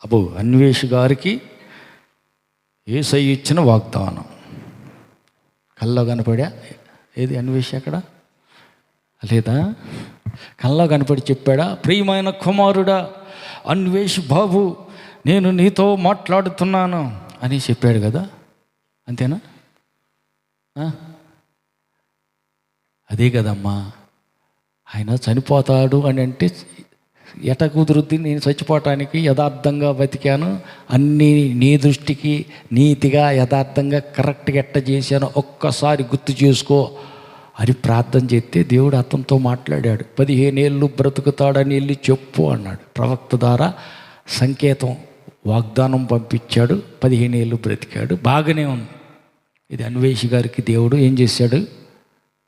అబ్బో, అన్వేష్ గారికి యేసయ్య ఇచ్చిన వాగ్దానం కల్లో కనపడా. ఏది అన్వేష్ అక్కడ లేదా? కల్లో కనపడి చెప్పాడా? ప్రియమైన కుమారుడా అన్వేష్ బాబు, నేను నీతో మాట్లాడుతున్నాను అని చెప్పాడు కదా. అంతేనా? అదే కదమ్మా. ఆయన చనిపోతాడు అని అంటే ఎట కుదురుద్ది? నేను చచ్చిపోవటానికి యథార్థంగా బతికాను, అన్నీ నీ దృష్టికి నీతిగా యథార్థంగా కరెక్ట్గా ఎట్ట చేశాను ఒక్కసారి గుర్తు చేసుకో అని ప్రార్థన చేస్తే దేవుడు అతనితో మాట్లాడాడు. 15 ఏళ్ళు బ్రతుకుతాడని వెళ్ళి చెప్పు అన్నాడు. ప్రవక్త ద్వారా సంకేతం, వాగ్దానం పంపించాడు. 15 ఏళ్ళు బ్రతికాడు, బాగానే ఉంది. ఇది అన్వేష్ గారికి దేవుడు ఏం చేశాడు?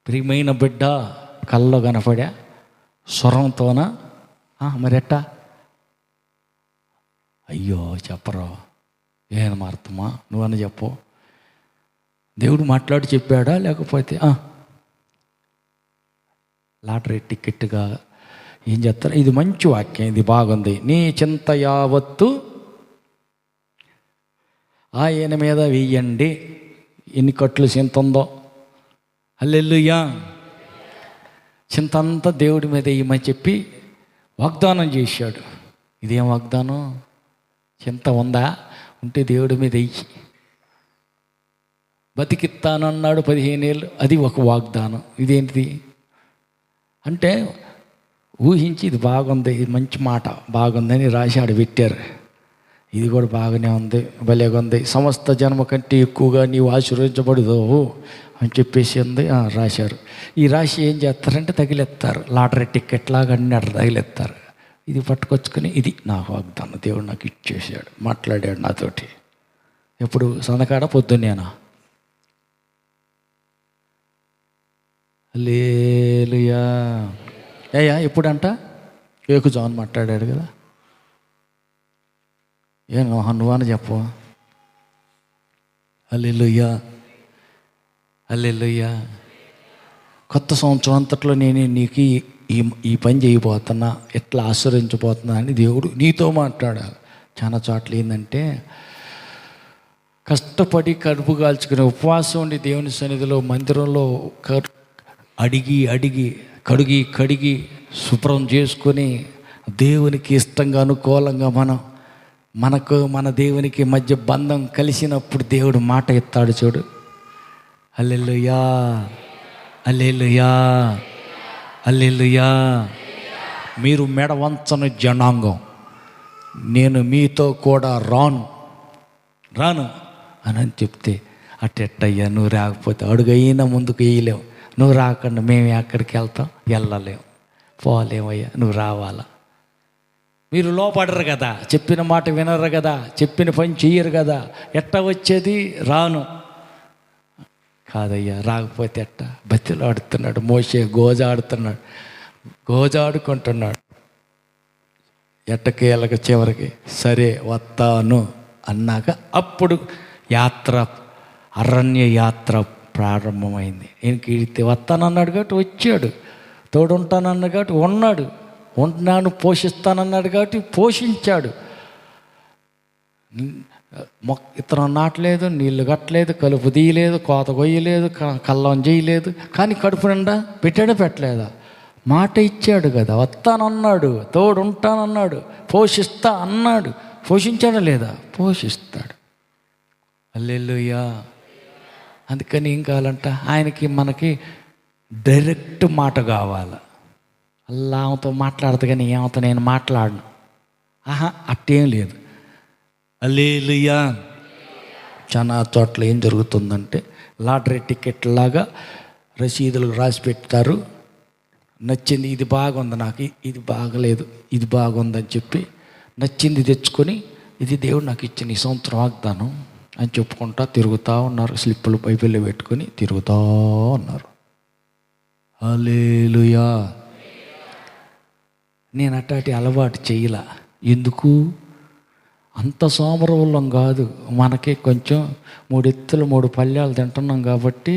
ప్రియమైన బిడ్డ, కల్లో కనపడా, స్వరంతోనా? మరి ఎట్టా? అయ్యో చెప్పరా, ఏం అర్థమా? నువ్వని చెప్పు. దేవుడు మాట్లాడి చెప్పాడా లేకపోతే లాటరీ టికెట్గా ఏం చేస్తారు? ఇది మంచి వాక్యం, ఇది బాగుంది. నీ చింత యావత్తు ఆయన మీద వెయ్యండి. ఎన్ని కట్లు చింత ఉందో. హల్లెలూయా. చింత అంతా దేవుడి మీద వేయమని చెప్పి వాగ్దానం చేశాడు. ఇదేం వాగ్దానం? చింత ఉందా? ఉంటే దేవుడి మీద వెయ్యి. బతికిస్తానన్నాడు 15 ఏళ్ళు, అది ఒక వాగ్దానం. ఇదేంటిది అంటే ఊహించి ఇది బాగుంది, ఇది మంచి మాట, బాగుందని రాసి ఆడ పెట్టారు. ఇది కూడా బాగానే ఉంది, భలేగా ఉంది. సమస్త జన్మ కంటే ఎక్కువగా నీవు ఆశీర్వదించబడదు అని చెప్పేసి ఉంది రాశారు. ఈ రాశి ఏం చేస్తారంటే తగిలేస్తారు. లాటరీ టికెట్ లాగా అన్నీ అట్లా తగిలేస్తారు. ఇది పట్టుకొచ్చుకొని ఇది నా వాగ్దానం, దేవుడు నాకు ఇచ్చేసాడు, మాట్లాడాడు నాతోటి. ఎప్పుడు? సనకాడ పొద్దున్నేనా? హల్లెలూయా. ఎప్పుడంట? ఏకుజాన్ మాట్లాడాడు కదా. నువ్వని చెప్పు. హల్లెలూయా. హల్లెలూయా. కొత్త సంవత్సరం అంతట్లో నేను నీకు ఈ పని చేయబోతున్నా, ఎట్లా ఆశ్రయించబోతున్నా అని దేవుడు నీతో మాట్లాడాలి. చాలా చోట్ల ఏంటంటే కష్టపడి కడుపు కాల్చుకుని ఉపవాసం ఉండి దేవుని సన్నిధిలో మందిరంలో అడిగి కడిగి శుభ్రం చేసుకొని దేవునికి ఇష్టంగా అనుకూలంగా మనకు మన దేవునికి మధ్య బంధం కలిసినప్పుడు దేవుడు మాట ఎత్తాడు చూడు. హల్లెలూయా. హల్లెలూయా. హల్లెలూయా. మీరు మెడ వంచని జనాంగం, నేను మీతో కూడా రాను అని చెప్తే అట్టెట్టయ్యా, నువ్వు రాకపోతే అడుగైనా ముందుకు వేయలేవు. నువ్వు రాకుండా మేము ఎక్కడికి వెళ్తాం? వెళ్ళలేము, పోలేమయ్యా, నువ్వు రావాలా. మీరు లోపడరు కదా, చెప్పిన మాట వినరు కదా, చెప్పిన పని చెయ్యరు కదా, ఎట్ట వచ్చేది? రాను కాదయ్యా, రాకపోతే ఎట్ట? బతిలో ఆడుతున్నాడు మోషే, గోజాడుకుంటున్నాడు. ఎట్టకేళ్ళకి చివరికి సరే వస్తాను అన్నాక అప్పుడు అరణ్య యాత్ర ప్రారంభమైంది. ఈయనకి వస్తానన్నాడు కాబట్టి వచ్చాడు, తోడుంటానన్నాడు కాబట్టి ఉన్నాడు, పోషిస్తానన్నాడు కాబట్టి పోషించాడు. ఇతరం నాటలేదు, నీళ్లు కట్టలేదు, కలుపు తీయలేదు, కోత కొయ్యలేదు, కల్లం చేయలేదు, కానీ కడుపు నిండా పెట్టలేదా? మాట ఇచ్చాడు కదా, వస్తానన్నాడు, తోడుంటానన్నాడు, పోషిస్తా అన్నాడు. పోషించాడా లేదా? పోషిస్తాడు. హల్లెలూయా. అందుకని ఏం కావాలంట? ఆయనకి మనకి డైరెక్ట్ మాట కావాలి. అలా ఆమెతో మాట్లాడదు కానీ ఏమతో నేను మాట్లాడను. అట్టేం లేదు. హల్లెలూయా. చాలా చోట్ల ఏం జరుగుతుందంటే లాటరీ టికెట్ లాగా రసీదులు రాసి పెడతారు. నచ్చింది, ఇది బాగుంది, నాకు ఇది బాగలేదు, ఇది బాగుందని చెప్పి నచ్చింది తెచ్చుకొని, ఇది దేవుడు నాకు ఇచ్చిన ఈ సంవత్సరం వాగ్దానం అని చెప్పుకుంటా తిరుగుతూ ఉన్నారు. స్లిప్పులు బైబిల్లో పెట్టుకొని తిరుగుతూ ఉన్నారు. హల్లెలూయా. నేను అట్లాంటి అలవాటు చేయలా. ఎందుకు? అంత సోమరవల్లం కాదు, మనకి కొంచెం 3 ఎత్తులు 3 పళ్ళాలు తింటున్నాం కాబట్టి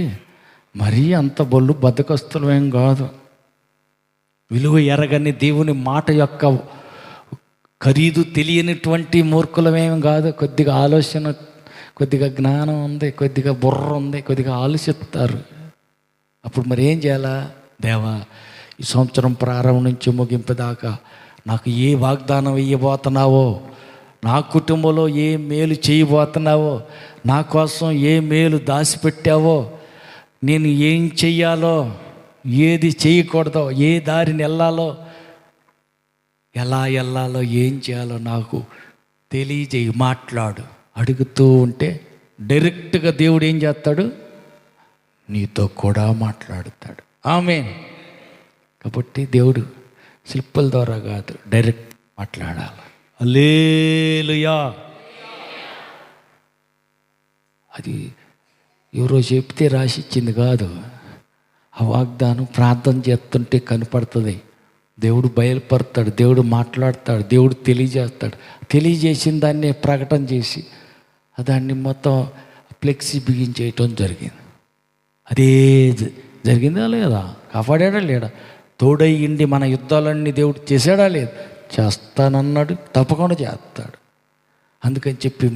మరీ అంత బొల్లు బద్దకస్తులమేం కాదు. విలువ ఎరగని దేవుని మాట యొక్క ఖరీదు తెలియనటువంటి మూర్ఖులమేం కాదు. కొద్దిగా ఆలోచన, కొద్దిగా జ్ఞానం ఉంది, కొద్దిగా బుర్ర ఉంది, కొద్దిగా ఆలోచిస్తారు. అప్పుడు మరి ఏం చేయాలా? దేవా, ఈ సంవత్సరం ప్రారంభం నుంచి ముగింపు దాకా నాకు ఏ వాగ్దానం ఇవ్వబోతున్నావో, నా కుటుంబంలో ఏ మేలు చేయబోతున్నావో, నా కోసం ఏ మేలు దాచిపెట్టావో, నేను ఏం చెయ్యాలో, ఏది చేయకూడదో, ఏ దారిని వెళ్ళాలో, ఎలా వెళ్ళాలో, ఏం చేయాలో నాకు తెలియజేయి, మాట్లాడు అడుగుతూ ఉంటే డైరెక్ట్గా దేవుడు ఏం చేస్తాడు? నీతో కూడా మాట్లాడుతాడు. ఆమేన్. కాబట్టి దేవుడు స్లిప్పుల ద్వారా కాదు, డైరెక్ట్ మాట్లాడాలి. హల్లెలూయా. అది ఎవరో చెప్తే రాసిచ్చింది కాదు. ఆ వాగ్దానం ప్రార్థన చేస్తుంటే కనపడుతుంది. దేవుడు బయలుపడతాడు, దేవుడు మాట్లాడతాడు, దేవుడు తెలియజేస్తాడు. తెలియజేసిన దాన్ని ప్రకటన చేసి దాన్ని మొత్తం ఫ్లెక్సీ బిగించేయటం జరిగింది. అదే జరిగిందా లేదా? కాపాడా లేడా? తోడయ్యిండి మన యుద్ధాలన్నీ దేవుడు చేశాడా లేదు? చేస్తానన్నాడు, తప్పకుండా చేస్తాడు. అందుకని చెప్పి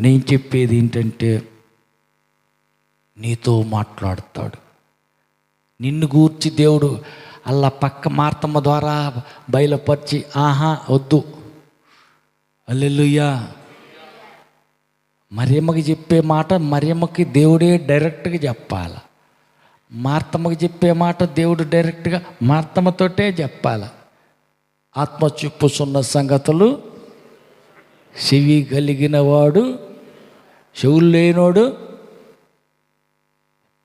నేను చెప్పేది ఏంటంటే, నీతో మాట్లాడతాడు. నిన్ను గూర్చి దేవుడు అలా పక్క మార్తమ్మ ద్వారా బయలుపరిచి వద్దు. హల్లెలూయా. మరియమ్మకి చెప్పే మాట మరియమ్మకి దేవుడే డైరెక్ట్గా చెప్పాలి. మార్తమ్మకి చెప్పే మాట దేవుడు డైరెక్ట్గా మార్తమ్మతోటే చెప్పాలి. ఆత్మ చెప్పుచున్న సంగతులు చెవి కలిగిన వాడు, చెవులు లేనోడు.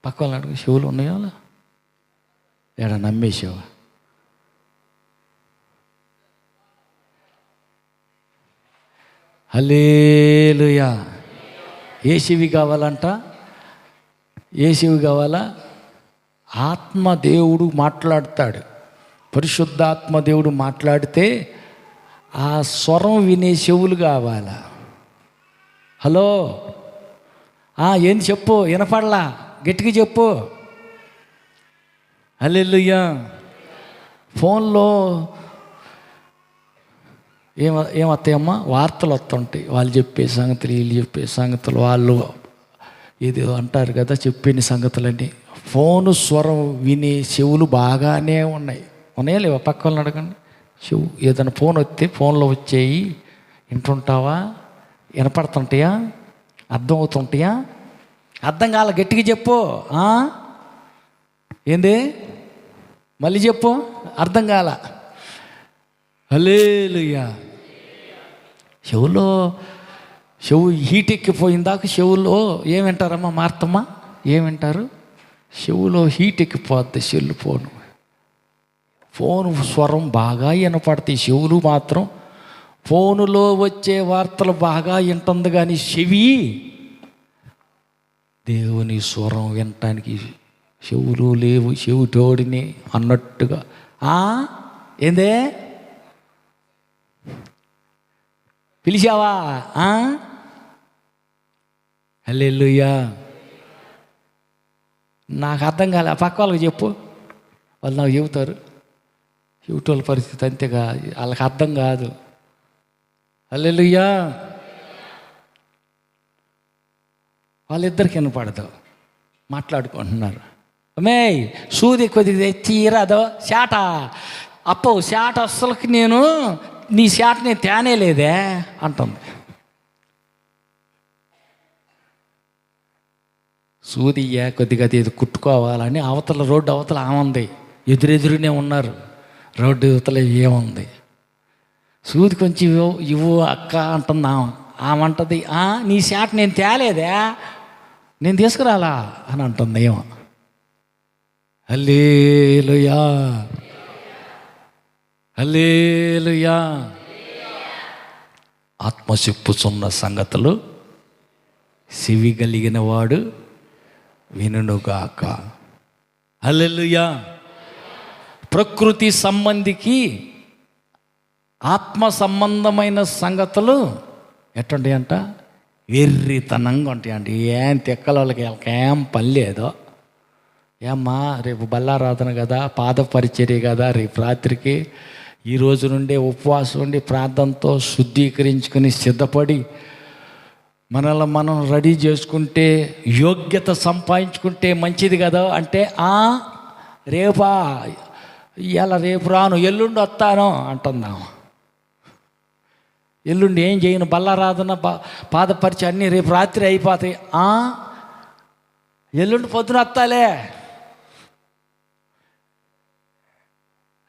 పక్క వాళ్ళని అడుగు, చెవులు ఉన్నాయో ఏడా నమ్మేసావా? హల్లెలూయా. ఏ చెవి కావాలంట? ఏ చెవి కావాలా? ఆత్మ దేవుడు మాట్లాడతాడు. పరిశుద్ధాత్మ దేవుడు మాట్లాడితే ఆ స్వరం వినే చెవులు కావాలా? హలో, ఏంది చెప్పు, వినపడలా, గట్టిగా చెప్పు. హల్లెలూయా. ఫోన్లో ఏమొస్తాయమ్మా? వార్తలు వస్తుంటాయి. వాళ్ళు చెప్పే సంగతులు, వీళ్ళు చెప్పే సంగతులు, వాళ్ళు ఏదో అంటారు కదా, చెప్పిన సంగతులన్నీ. ఫోను స్వరం వినే చెవులు బాగానే ఉన్నాయా లేవా? పక్క వాళ్ళని అడగండి. చెవు ఏదైనా ఫోన్ వస్తే ఫోన్లో వచ్చేయి వింటుంటావా? వినపడుతుంటాయా? అర్థం అవుతుంటాయా? అర్థం కాల, గట్టిగా చెప్పు. ఏంది? మళ్ళీ చెప్పు, అర్థం కాల. హల్లెలూయా. చెవు హీట్ ఎక్కిపోయిందాక చెవులో ఏం వింటారమ్మా మార్తమ్మ? ఏం వింటారు? చెవులో హీట్ ఎక్కిపోద్ది. ఫోను స్వరం బాగా వినపడతాయి, చెవులు మాత్రం ఫోనులో వచ్చే వార్తలు బాగా వింటుంది. కానీ చెవి దేవుని స్వరం వినటానికి చెవులు లేవు, చెవిటోడిని అన్నట్టుగా. ఏందే పిలిచావా? హల్లెలూయా. నాకు అర్థం కాలే, పక్క వాళ్ళకి చెప్పు, వాళ్ళు నాకు చెబుతారు. చెవిటోళ్ళ పరిస్థితి అంతేగా, వాళ్ళకి అర్థం కాదు. హల్లెలూయా. వాళ్ళిద్దరికి వినపడదు, మాట్లాడుకుంటున్నారు. మే సూది కొద్దిగా తెచ్చిరాదో శాట, అప్పో శాట అస్సలకి నేను నీ శాట నేను తేనే లేదే అంటుంది. సూదియ్యా కొద్దిగా అది కుట్టుకోవాలని అవతల రోడ్డు అవతల ఆమంది, ఎదురెదురునే ఉన్నారు. రోడ్డు యువతల ఏముంది, సూది కొంచెం ఇవ్వు అక్క అంటున్నాం. ఆమంటది, నీ శాట నేను తేలేదే, నేను తీసుకురాలా అని అంటుంది ఏమో. హల్లెలూయా, హల్లెలూయా. ఆత్మ చెప్పుచున్న సంగతులు చెవి కలిగిన వాడు వినుగాక. హల్లెలూయా. ప్రకృతి సంబంధికి ఆత్మ సంబంధమైన సంగతులు ఎట్టుంటాయి అంట, వెర్రితనంగా ఉంటాయంట. ఏం తెక్కల వాళ్ళకి ఏం పని లేదో. ఏమ్మా రేపు బల్లారాధన కదా, పాద పరిచర్య కదా, రేపు రాత్రికి ఈ రోజు నుండే ఉపవాసం ఉండి ప్రార్థనతో శుద్ధీకరించుకుని సిద్ధపడి మనల్ని మనం రెడీ చేసుకుంటే, యోగ్యత సంపాదించుకుంటే మంచిది కదా అంటే, రేపా ఇలా రేపు రాను, ఎల్లుండి వస్తాను అంటున్నాం. ఎల్లుండి ఏం చేయను, బల్లారాధన పాదపరిచి అన్నీ రేపు రాత్రి అయిపోతాయి. ఎల్లుండి పొద్దున వస్తాలే.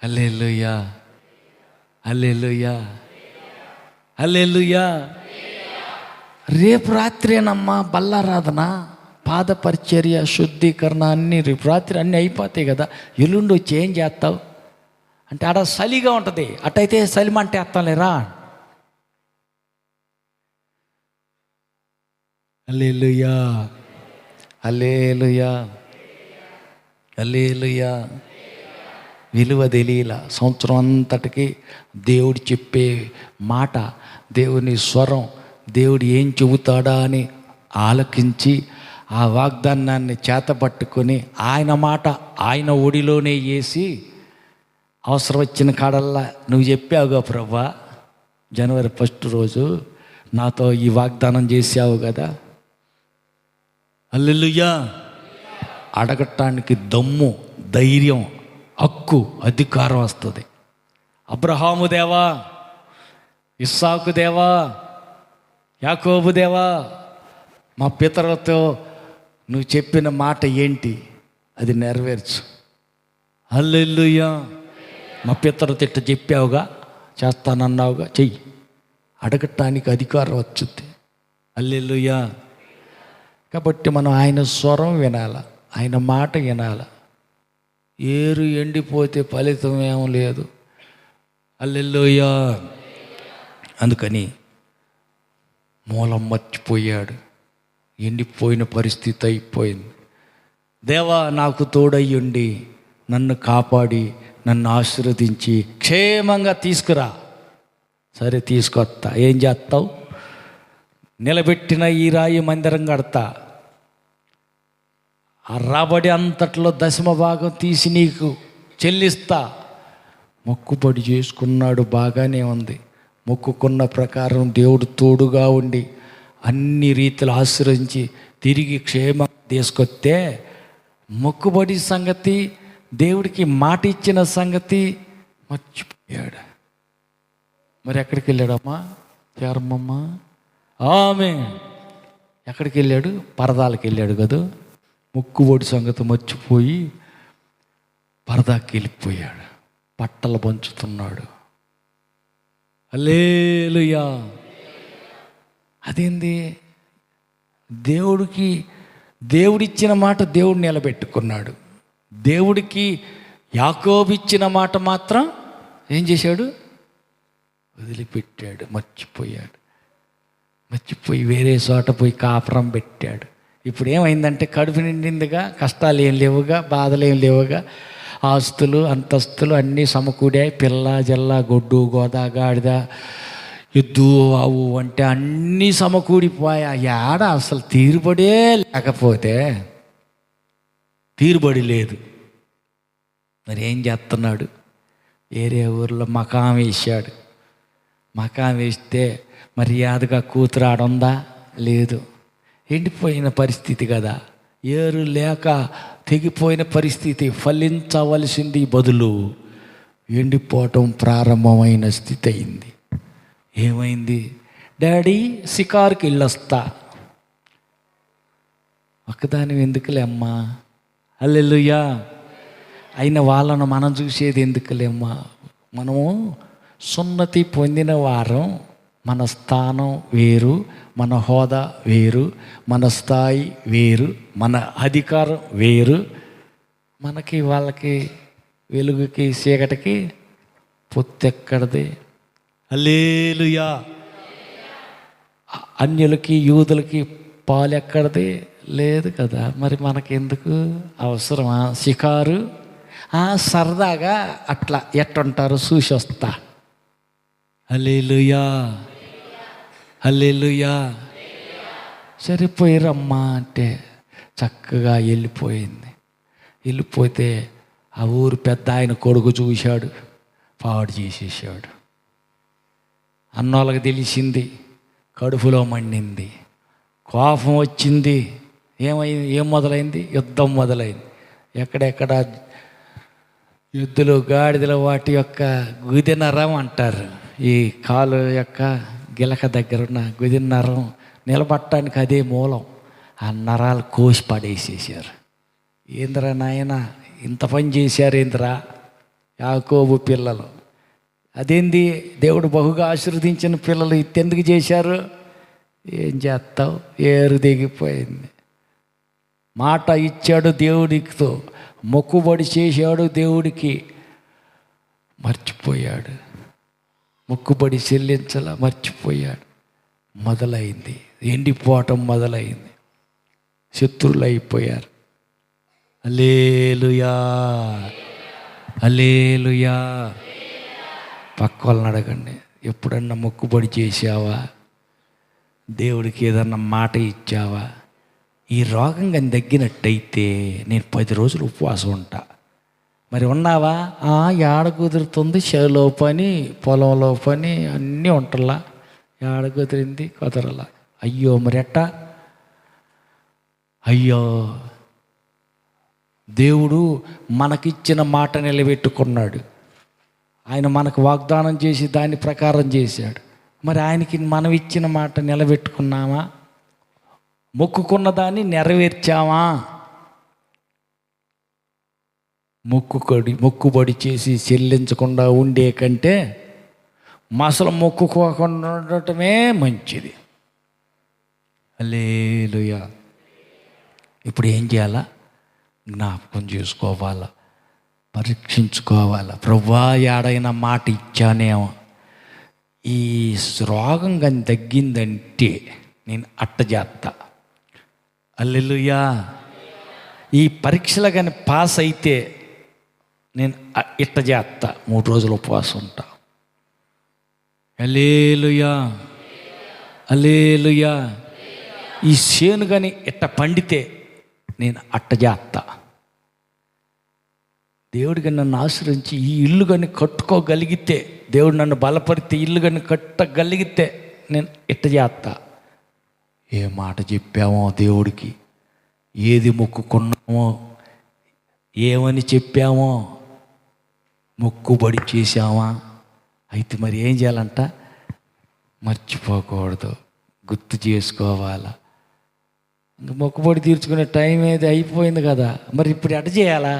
హల్లెలూయా, హల్లెలూయా, హల్లెలూయా. రేపు రాత్రేనమ్మా బల్లారాధన, పాద పరిచర్య, శుద్ధీకరణ అన్నీ రేపు రాత్రి అన్నీ అయిపోతాయి కదా, ఎల్లుండి వచ్చి ఏం చేస్తావు అంటే, ఆడ చలిగా ఉంటుంది. అట్టయితే చలిమంటే వేస్తాలేరా. హల్లెలూయా, హల్లెలూయా, హల్లెలూయా. విలువ తెలియలా. సంవత్సరం అంతటికి దేవుడు చెప్పే మాట, దేవుని స్వరం, దేవుడు ఏం చెబుతాడా అని ఆలకించి ఆ వాగ్దానాన్ని చేతపట్టుకొని ఆయన మాట ఆయన ఒడిలోనే వేసి, అవసరం వచ్చిన కాడల్లా నువ్వు చెప్పావుగా ప్రభా, జనవరి 1 రోజు నాతో ఈ వాగ్దానం చేసావు కదా. హల్లెలూయా. అడగటానికి దమ్ము, ధైర్యం, హక్కు, అధికారం వస్తుంది. అబ్రహాము దేవా, ఇస్సాకు దేవా, యాకోబు దేవా, మా పితరులతో నువ్వు చెప్పిన మాట ఏంటి, అది నెరవేర్చు. హల్లెలూయా. మా పితరులతో ఇట్ట చెప్పావుగా, చేస్తానన్నావుగా, చెయ్యి. అడగటానికి అధికారం వచ్చింది. హల్లెలూయా. కాబట్టి మనం ఆయన స్వరం వినాల, ఆయన మాట వినాల. ఏరు ఎండిపోతే ఫలితం ఏం లేదు. హల్లెలూయా. అందుకని మూలం మర్చిపోయాడు, ఎండిపోయిన పరిస్థితి అయిపోయింది. దేవా నాకు తోడయ్యుండి నన్ను కాపాడి నన్ను ఆశీర్వదించి క్షేమంగా తీసుకురా. సరే తీసుకొస్తా. ఏం చేస్తావు? నిలబెట్టిన ఈ రాయి మందిరం కడతా, ఆ రాబడి అంతట్లో 10వ భాగం తీసి నీకు చెల్లిస్తా. మొక్కుబడి చేసుకున్నాడు, బాగానే ఉంది. మొక్కుకున్న ప్రకారం దేవుడు తోడుగా ఉండి అన్ని రీతిలో ఆశ్రయించి తిరిగి క్షేమంగా తీసుకొస్తే, మొక్కుబడి సంగతి, దేవుడికి మాట ఇచ్చిన సంగతి మర్చిపోయాడు. మరి ఎక్కడికి వెళ్ళాడమ్మా చారమ్మమ్మ? ఆమె ఎక్కడికి వెళ్ళాడు? పరదాలకు వెళ్ళాడు కదా. మొక్కుబడి సంగతి మర్చిపోయి పరదాకి వెళ్ళిపోయాడు, బట్టలు పంచుతున్నాడు. హల్లెలూయా. అదేంది? దేవుడిచ్చిన మాట దేవుడు నిలబెట్టుకున్నాడు. దేవుడికి యాకోబు ఇచ్చిన మాట మాత్రం ఏం చేశాడు? వదిలిపెట్టాడు, మర్చిపోయాడు. మర్చిపోయి వేరే చోట పోయి కాపురం పెట్టాడు. ఇప్పుడు ఏమైందంటే కడుపు నిండిందిగా, కష్టాలు ఏం లేవుగా, బాధలు ఏం లేవుగా, ఆస్తులు అంతస్తులు అన్నీ సమకూడాయి. పిల్ల జల్ల గొడ్డు గోదా గాడిద ఎద్దు ఆవు అంటే అన్నీ సమకూడిపోయా. ఏడ అసలు తీరుబడే లేకపోతే, తీరుబడి లేదు. మరి ఏం చేస్తున్నాడు? వేరే ఊర్లో మకాం వేసాడు. మకాం వేస్తే మర్యాదగా కూతురు ఆడుందా? లేదు. ఎండిపోయిన పరిస్థితి కదా, ఏరు లేక తెగిపోయిన పరిస్థితి. ఫలించవలసింది బదులు ఎండిపోవటం ప్రారంభమైన స్థితి అయింది. ఏమైంది? డాడీ షికారుకి వెళ్ళొస్తా. ఒక్కదాని ఎందుకులే అమ్మా. హల్లెలూయా. అయిన వాళ్ళను మనం చూసేది ఎందుకులే అమ్మా, మనము సున్నతి పొందిన వారం, మన స్థానం వేరు, మన హోదా వేరు, మన స్థాయి వేరు, మన అధికారం వేరు. మనకి వాళ్ళకి, వెలుగుకి చీకటికి పొత్తెక్కడది? హల్లెలూయా. అన్యులకి యూదులకి పాలు ఎక్కడది? లేదు కదా. మరి మనకెందుకు అవసరమా షికారు? సరదాగా అట్లా ఎట్టుంటారు చూసి వస్తా. హల్లెలూయా, హల్లెలూయా. సరిపోయిరమ్మా అంటే చక్కగా వెళ్ళిపోయింది. వెళ్ళిపోతే ఆ ఊరు పెద్ద ఆయన కొడుకు చూశాడు, పాడు చేసేసాడు. అన్నోళ్ళకి తెలిసింది, కడుపులో మండింది, కోపం వచ్చింది. ఏం మొదలైంది? యుద్ధం మొదలైంది. ఎక్కడెక్కడ యుద్ధులు, గాడిదలు, వాటి యొక్క గుది నరం అంటారు. ఈ కాలు యొక్క గిలక దగ్గర ఉన్న గుది నరం నిలబట్టడానికి అదే మూలం. ఆ నరాలు కోసి పడేసేసారు. ఏంద్రా నాయన ఇంత పని చేశారు ఏంద్రా యాకోబు పిల్లలు? అదేంది, దేవుడు బహుగా ఆశీర్వదించిన పిల్లలు ఇట్టెందుకు చేశారు? ఏం చేస్తావు, ఏరు దిగిపోయింది. మాట ఇచ్చాడు దేవుడితో, మొక్కుబడి చేశాడు దేవుడికి, మర్చిపోయాడు. మొక్కుబడి చెల్లించలా, మర్చిపోయాడు. మొదలైంది ఎండిపోవటం, మొదలైంది. శత్రువులు అయిపోయారు. హల్లెలూయా, హల్లెలూయా. పక్క వాళ్ళని అడగండి, ఎప్పుడన్నా మొక్కుబడి చేసావా? దేవుడికి ఏదన్నా మాట ఇచ్చావా? ఈ రోగం కానీ తగ్గినట్టయితే నేను 10 రోజులు ఉపవాసం ఉంటా. మరి ఉన్నావా? ఏడ కుదురుతుంది, చేలో పని, పొలంలో పని అన్నీ ఉంటలా. ఏడ కుదిరింది, కుదరలా. అయ్యో మరి ఎట్టా? అయ్యో, దేవుడు మనకిచ్చిన మాట నిలబెట్టుకున్నాడు. ఆయన మనకు వాగ్దానం చేసి దాని ప్రకారం చేశాడు. మరి ఆయనకి మనం ఇచ్చిన మాట నిలబెట్టుకున్నామా? మొక్కుకున్న దాన్ని నెరవేర్చామా? మొక్కుబడి చేసి చెల్లించకుండా ఉండే కంటే అసలు మొక్కుకోకుండా ఉండటమే మంచిది. హల్లెలూయా. ఇప్పుడు ఏం చేయాలా? జ్ఞాపకం చేసుకోవాలా, పరీక్షించుకోవాలా. ప్రభువా, ఏడైనా మాట ఇచ్చానేమో, ఈ రోగం కానీ తగ్గిందంటే నేను అట్ట చేస్తా. హల్లెలూయా. ఈ పరీక్షలు కానీ పాస్ అయితే నేను ఇట్ట చేస్తా, 3 రోజులు ఉపవాసం ఉంటా. హల్లెలూయా, హల్లెలూయా. ఈ చేను కానీ ఇట్ట పండితే నేను అట్ట చేస్తా. దేవుడికి నన్ను ఆశ్రయించి ఈ ఇల్లు కానీ కట్టుకోగలిగితే, దేవుడు నన్ను బలపరితే ఇల్లు కానీ కట్టగలిగితే నేను ఇట్ట చేస్తా. ఏ మాట చెప్పామో దేవుడికి, ఏది మొక్కుకున్నామో, ఏమని చెప్పామో, మొక్కుబడి చేశామా? అయితే మరి ఏం చేయాలంట? మర్చిపోకూడదు, గుర్తు చేసుకోవాలా. ఇంకా మొక్కుబడి తీర్చుకునే టైం ఏది అయిపోయింది కదా. మరి ఇప్పుడు ఎట చేయాలా?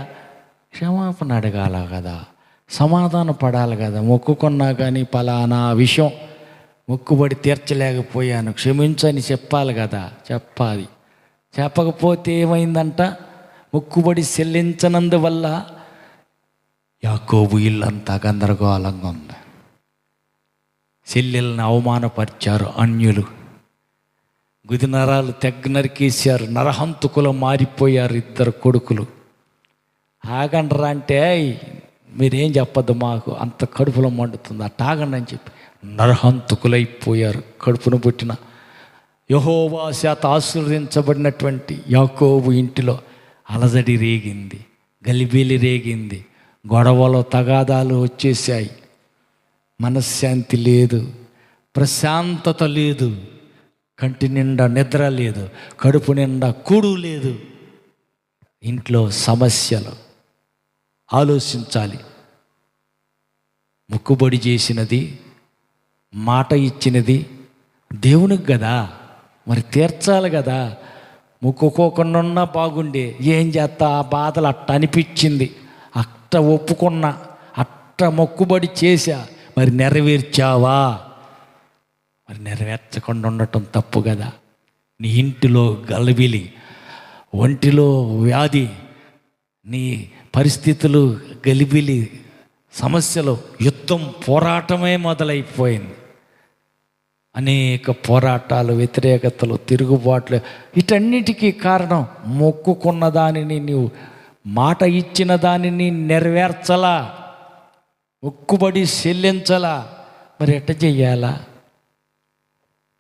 క్షమాపణ అడగాల కదా, సమాధానం పడాలి కదా. మొక్కుకున్నా కానీ పలానా విషయం మొక్కుబడి తీర్చలేకపోయాను, క్షమించని చెప్పాలి కదా. చెప్పాలి. చెప్పకపోతే ఏమైందంట? మొక్కుబడి చెల్లించనందువల్ల యాకోబు ఇల్లంతా గందరగోళంగా ఉంది. చెల్లెల్ని అవమానపరిచారు అన్యులు, గుది నరాలు తెగ నరికేశారు, నరహంతుకులు మారిపోయారు 2 కొడుకులు. ఆగండ్రా అంటే మీరేం చెప్పద్దు, మాకు అంత కడుపులో మండుతుంది, అట్ట ఆగండి అని చెప్పి నరహంతుకులైపోయారు. కడుపును పుట్టిన యెహోవా చేత ఆశీర్వదించబడినటువంటి యాకోబు ఇంటిలో అలజడి రేగింది, గలిబిలి రేగింది, గొడవలు తగాదాలు వచ్చేసాయి. మనశ్శాంతి లేదు, ప్రశాంతత లేదు, కంటి నిండా నిద్ర లేదు, కడుపు నిండా కూడు లేదు, ఇంట్లో సమస్యలు. ఆలోచించాలి. మొక్కుబడి చేసినది, మాట ఇచ్చినది దేవునికి కదా, మరి తీర్చాలి కదా. మొక్కుకోకుండా ఉన్నా బాగుండే, ఏం చేస్తా, ఆ బాధలు అట్ట అనిపించింది, అట్ట ఒప్పుకున్నా, అట్ట మొక్కుబడి చేశా, మరి నెరవేర్చావా? మరి నెరవేర్చకుండా ఉండటం తప్పు కదా. నీ ఇంటిలో గలిబిలి, ఒంటిలో వ్యాధి, నీ పరిస్థితులు గలిబిలి, సమస్యలు, యుద్ధం, పోరాటమే మొదలైపోయింది. అనేక పోరాటాలు, వ్యతిరేకతలు, తిరుగుబాట్లు, వీటన్నిటికీ కారణం మొక్కుకున్న దానిని, నీవు మాట ఇచ్చిన దానిని నెరవేర్చలా, మొక్కుబడి చెల్లించలా. మరి ఎట్ట చెయ్యాలా?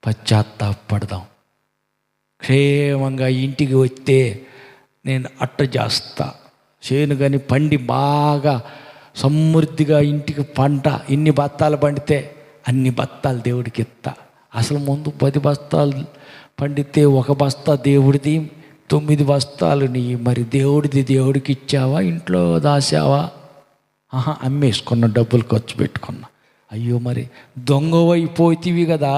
పశ్చాత్తాపడదాం. క్షేమంగా ఇంటికి వస్తే నేను అట్ట చేస్తా, చేను కానీ పండి బాగా సమృద్ధిగా ఇంటికి పంట, ఇన్ని బత్తాలు పండితే అన్ని బత్తాలు దేవుడికి ఇస్తా. అసలు ముందు 10 బస్తాలు పండితే 1 బస్తా దేవుడిది, 9 బస్తాలు నీ. మరి దేవుడిది దేవుడికి ఇచ్చావా, ఇంట్లో దాచావా? అమ్మేసుకున్న, డబ్బులు ఖర్చు పెట్టుకున్నా. అయ్యో, మరి దొంగవైపోతీవి కదా.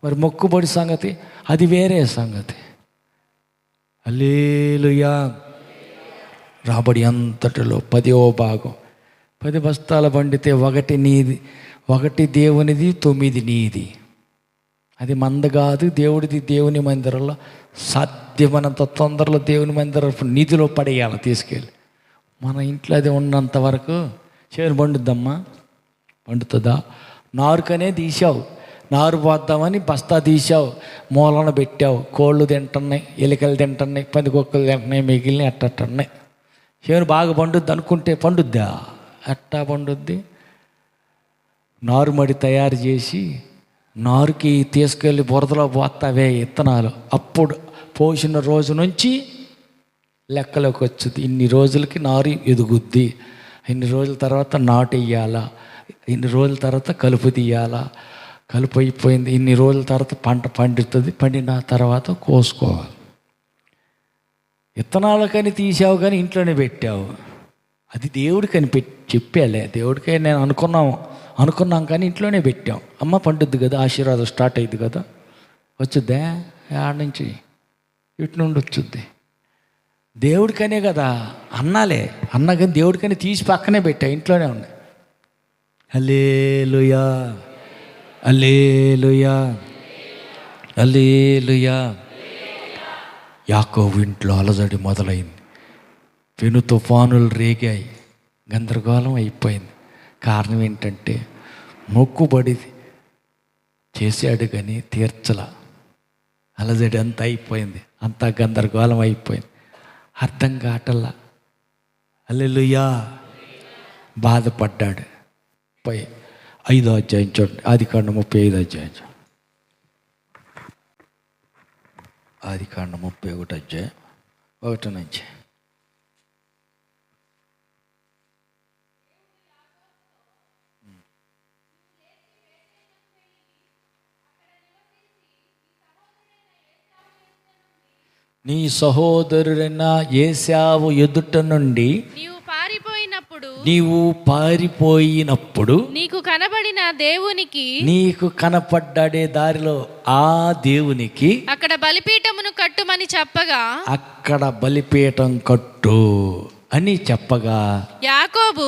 మరి మొక్కుబడి సంగతి అది వేరే సంగతి. హల్లెలూయా. రాబడి అంతటిలో 10వ భాగం, 10 బస్తాలు పండితే 1 నీది, 1 దేవునిది, 9 నీది. అది మంద కాదు, దేవుడిది. దేవుని మందిరంలో సాధ్యమైనంత తొందరలో దేవుని మందిరం నిధిలో పడేయాలి తీసుకెళ్ళి. మన ఇంట్లో అది ఉన్నంత వరకు చేను పండుద్దమ్మా, పండుతుందా? నారుకనే తీసావు, నారు పోద్దామని బస్తా తీసావు, మూలన పెట్టావు, కోళ్ళు తింటున్నాయి, ఎలికలు తింటున్నాయి, పందికొక్కలు తింటున్నాయి, మిగిలిన అట్టన్నాయి. చేను బాగా పండుద్ది అనుకుంటే పండుద్దా? ఎట్టా పండుద్ది? నారుమడి తయారు చేసి నారుకి తీసుకెళ్ళి బురదలో పోతావే విత్తనాలు, అప్పుడు పోసిన రోజు నుంచి లెక్కలోకి వచ్చింది. ఇన్ని రోజులకి నారు ఎదుగుద్ది, ఇన్ని రోజుల తర్వాత నాటు వేయాలా, ఇన్ని రోజుల తర్వాత కలుపు తీయాలా, కలుపు అయిపోయింది, ఇన్ని రోజుల తర్వాత పంట పండుతుంది, పండిన తర్వాత కోసుకోవాలి. విత్తనాలకని తీసావు కానీ ఇంట్లోనే పెట్టావు. అది దేవుడికని చెప్పాలే, దేవుడికే నేను అనుకున్నాం కానీ ఇంట్లోనే పెట్టాం. అమ్మ పండుద్ది కదా, ఆశీర్వాదం స్టార్ట్ అయ్యింది కదా. వచ్చుద్దా? ఆడ నుంచి ఇటు నుండి వచ్చుద్ది. దేవుడికనే కదా అన్నా కానీ దేవుడికని తీసి పక్కనే పెట్టా, ఇంట్లోనే ఉన్నాయి. హల్లెలూయా, హల్లెలూయా, హల్లెలూయా. యాకోబు ఇంట్లో అలజడి మొదలైంది, పెను తుఫానులు రేగాయి, గందరగోళం అయిపోయింది. కారణం ఏంటంటే మొక్కుబడి చేశాడు కానీ తీర్చలా. అలజడి అంతా అయిపోయింది, అంతా గందరగోళం అయిపోయింది, అర్థం కాటల్లా. హల్లెలూయా. బాధపడ్డాడు. 5వ అధ్యాయం చూడండి, ఆదికాండం 35వ అధ్యాయం. ఆదికాండం 31వ అధ్యాయం 1 నుంచి. నీ సహోదరుడైన ఏశావు ఎదుట నుండి నీవు పారిపోయినప్పుడు నీకు కనబడిన దేవునికి, నీకు కనపడ్డాడే దారిలో ఆ దేవునికి అక్కడ బలిపీఠమును కట్టుమని చెప్పగా, అక్కడ బలిపీఠం కట్టు అని చెప్పగా యాకోబు